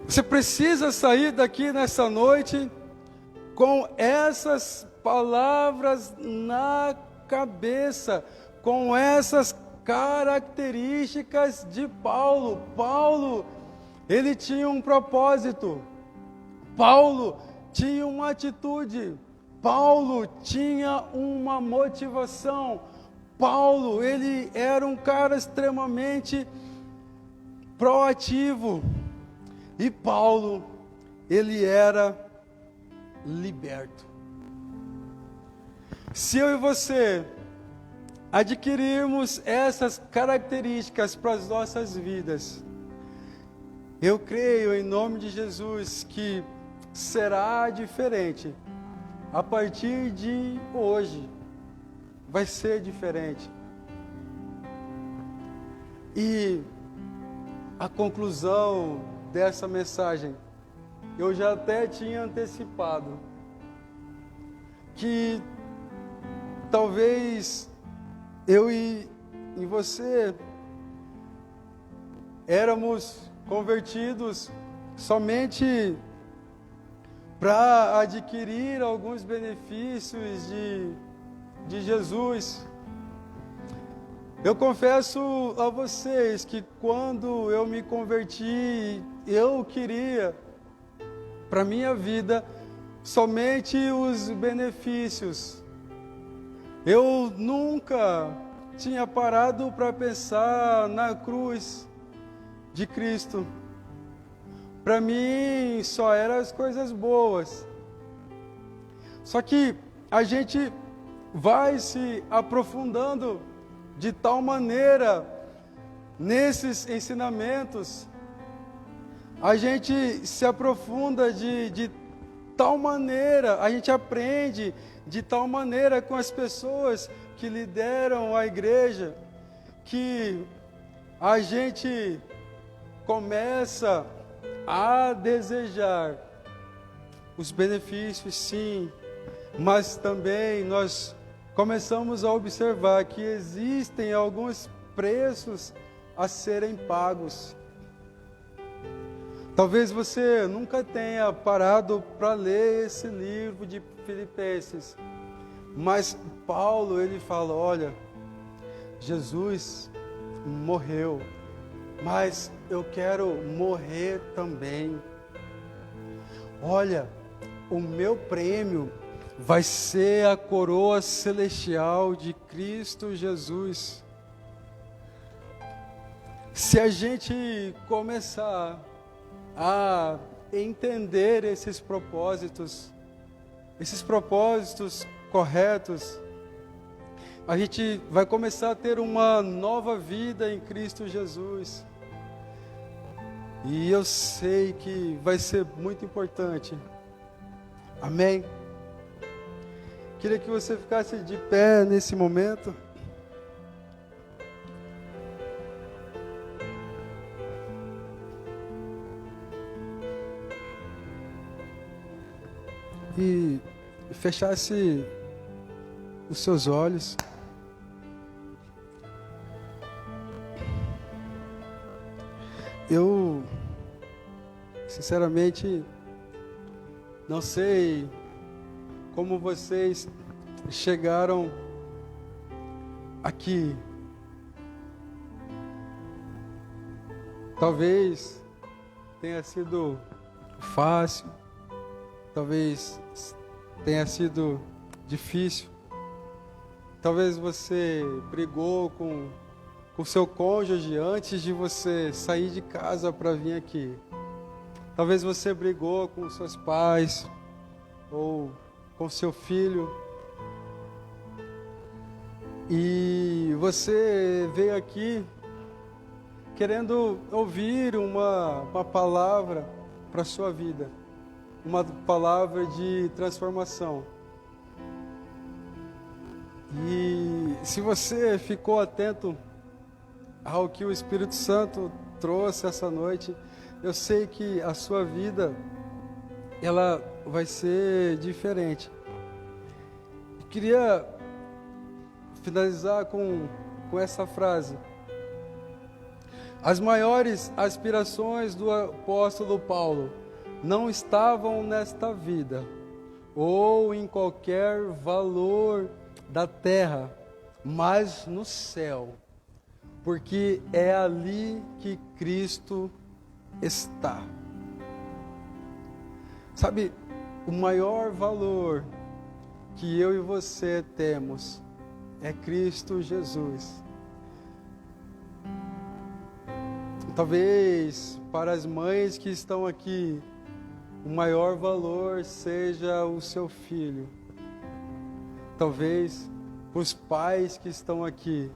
Você precisa sair daqui nessa noite com essas palavras na cabeça, com essas características de Paulo. Paulo, ele tinha um propósito. Paulo tinha uma atitude. Paulo tinha uma motivação. Paulo, ele era um cara extremamente proativo. E Paulo, ele era liberto. Se eu e você adquirirmos essas características para as nossas vidas, eu creio em nome de Jesus que será diferente. A partir de hoje, vai ser diferente. E a conclusão dessa mensagem, eu já até tinha antecipado, que talvez eu e você éramos convertidos somente para adquirir alguns benefícios de Jesus. Eu confesso a vocês que quando eu me converti, eu queria para minha vida somente os benefícios. Eu nunca tinha parado para pensar na cruz de Cristo. Para mim só eram as coisas boas. Só que a gente vai se aprofundando de tal maneira nesses ensinamentos, a gente se aprofunda de tal maneira, a gente aprende de tal maneira com as pessoas que lideram a igreja, que a gente começa a desejar os benefícios, sim, mas também nós começamos a observar que existem alguns preços a serem pagos. Talvez você nunca tenha parado para ler esse livro de Filipenses, mas Paulo, ele fala, olha, Jesus morreu, mas eu quero morrer também. Olha, o meu prêmio vai ser a coroa celestial de Cristo Jesus. Se a gente começar a entender esses propósitos corretos, a gente vai começar a ter uma nova vida em Cristo Jesus. E eu sei que vai ser muito importante. Amém? Queria que você ficasse de pé nesse momento. E fechasse os seus olhos. Eu, sinceramente, não sei como vocês chegaram aqui. Talvez tenha sido fácil, talvez tenha sido difícil. Talvez você brigou com seu cônjuge antes de você sair de casa para vir aqui. Talvez você brigou com seus pais ou com seu filho. E você veio aqui querendo ouvir uma palavra para a sua vida. Uma palavra de transformação. E se você ficou atento ao que o Espírito Santo trouxe essa noite, eu sei que a sua vida, ela vai ser diferente. Eu queria finalizar com essa frase. As maiores aspirações do apóstolo Paulo não estavam nesta vida, ou em qualquer valor da terra, mas no céu, porque é ali que Cristo está. Sabe, o maior valor que eu e você temos é Cristo Jesus. Talvez para as mães que estão aqui, o maior valor seja o seu filho. Talvez para os pais que estão aqui,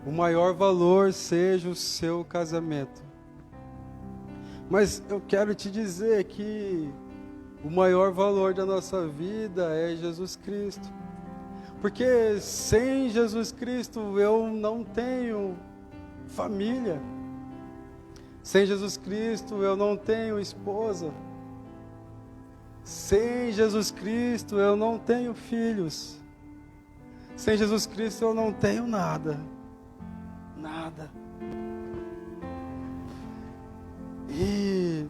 o maior valor seja o seu casamento. Mas eu quero te dizer que o maior valor da nossa vida é Jesus Cristo. Porque sem Jesus Cristo eu não tenho família. Sem Jesus Cristo eu não tenho esposa. Sem Jesus Cristo eu não tenho filhos. Sem Jesus Cristo eu não tenho nada. Nada. E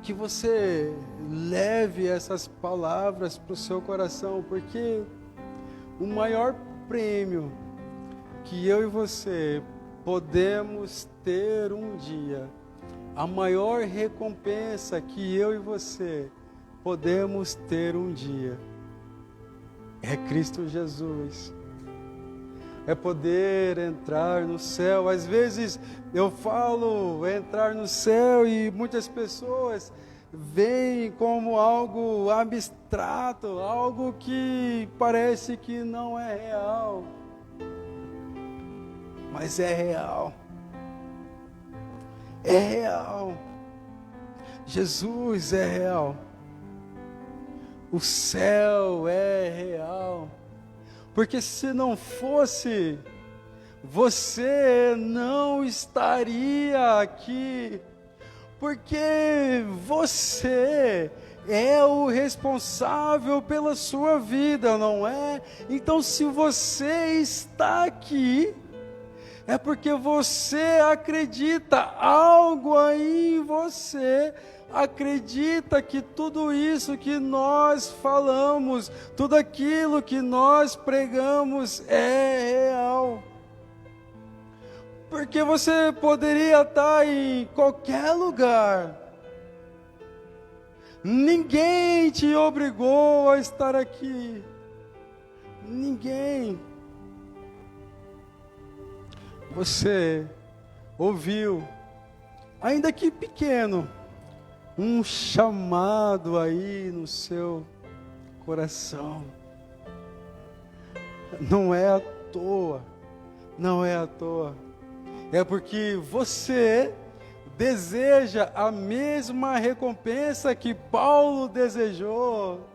que você leve essas palavras para o seu coração, porque o maior prêmio que eu e você podemos ter um dia, a maior recompensa que eu e você podemos ter um dia, é Cristo Jesus. É poder entrar no céu. Às vezes eu falo entrar no céu e muitas pessoas veem como algo abstrato, algo que parece que não é real. Mas é real. É real. Jesus é real. O céu é real. Porque se não fosse, você não estaria aqui. Porque você é o responsável pela sua vida, não é? Então, se você está aqui, é porque você acredita, algo aí em você acredita que tudo isso que nós falamos, tudo aquilo que nós pregamos é real. Porque você poderia estar em qualquer lugar. Ninguém te obrigou a estar aqui. Ninguém. Você ouviu, ainda que pequeno, um chamado aí no seu coração. Não é à toa, não é à toa. É porque você deseja a mesma recompensa que Paulo desejou.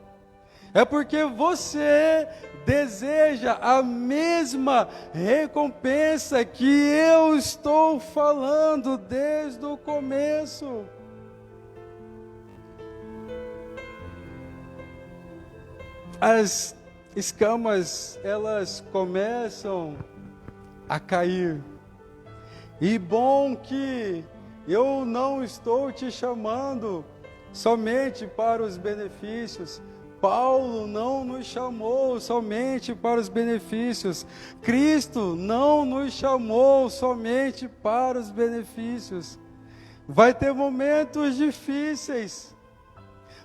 É porque você deseja a mesma recompensa que eu estou falando desde o começo. As escamas, elas começam a cair. E bom que eu não estou te chamando somente para os benefícios. Paulo não nos chamou somente para os benefícios. Cristo não nos chamou somente para os benefícios. Vai ter momentos difíceis.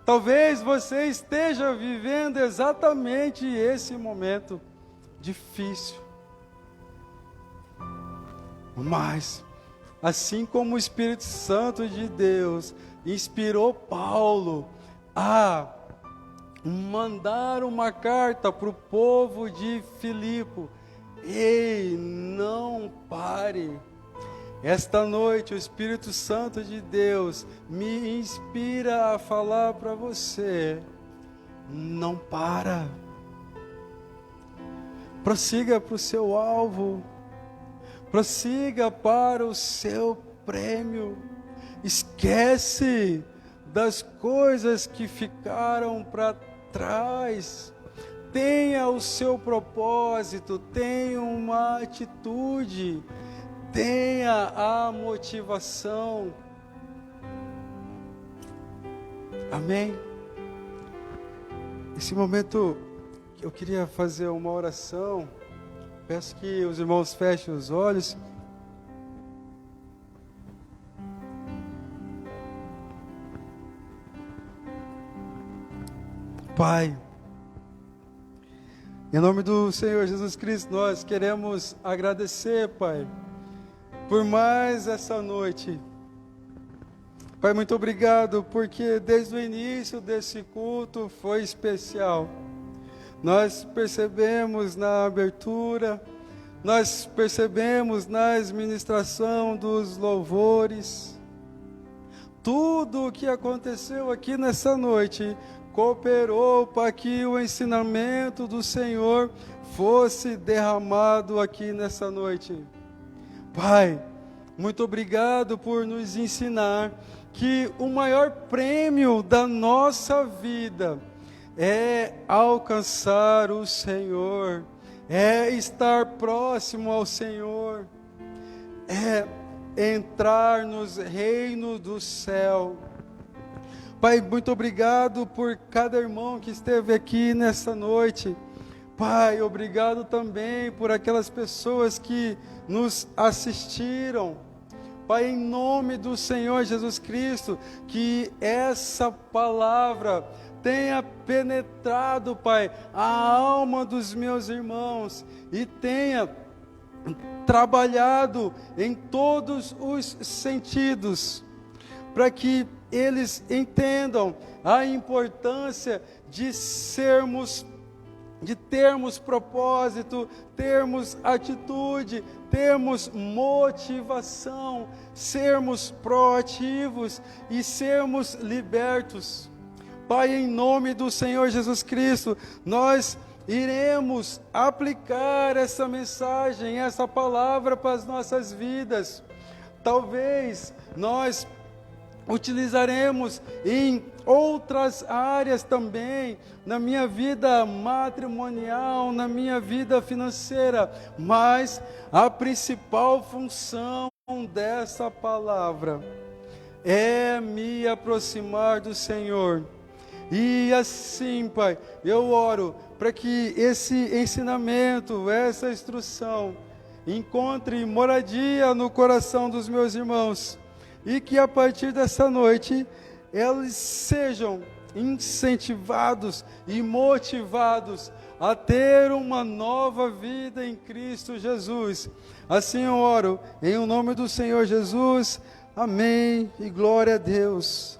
Talvez você esteja vivendo exatamente esse momento difícil. Mas, assim como o Espírito Santo de Deus inspirou Paulo a mandar uma carta para o povo de Filipe, ei, não pare. Esta noite o Espírito Santo de Deus me inspira a falar para você, não para. Prossiga para o seu alvo. Prossiga para o seu prêmio. Esquece das coisas que ficaram para trás. Tenha o seu propósito, tenha uma atitude, tenha a motivação. Amém? Nesse momento, eu queria fazer uma oração. Peço que os irmãos fechem os olhos. Pai, em nome do Senhor Jesus Cristo, nós queremos agradecer, Pai, por mais essa noite. Pai, muito obrigado, porque desde o início desse culto foi especial. Nós percebemos na abertura, nós percebemos na ministração dos louvores, tudo o que aconteceu aqui nessa noite cooperou para que o ensinamento do Senhor fosse derramado aqui nessa noite. Pai, muito obrigado por nos ensinar que o maior prêmio da nossa vida é alcançar o Senhor, é estar próximo ao Senhor, é entrar nos reinos do céu. Pai, muito obrigado por cada irmão que esteve aqui nessa noite. Pai, obrigado também por aquelas pessoas que nos assistiram. Pai, em nome do Senhor Jesus Cristo, que essa palavra tenha penetrado, Pai, a alma dos meus irmãos e tenha trabalhado em todos os sentidos, para que eles entendam a importância de termos propósito, termos atitude, termos motivação, sermos proativos e sermos libertos. Pai, em nome do Senhor Jesus Cristo, nós iremos aplicar essa mensagem, essa palavra para as nossas vidas. Talvez nós utilizaremos em outras áreas também, na minha vida matrimonial, na minha vida financeira, mas a principal função dessa palavra é me aproximar do Senhor. E assim, Pai, eu oro para que esse ensinamento, essa instrução, encontre moradia no coração dos meus irmãos, e que a partir dessa noite, eles sejam incentivados e motivados a ter uma nova vida em Cristo Jesus. Assim eu oro, em o nome do Senhor Jesus, amém e glória a Deus.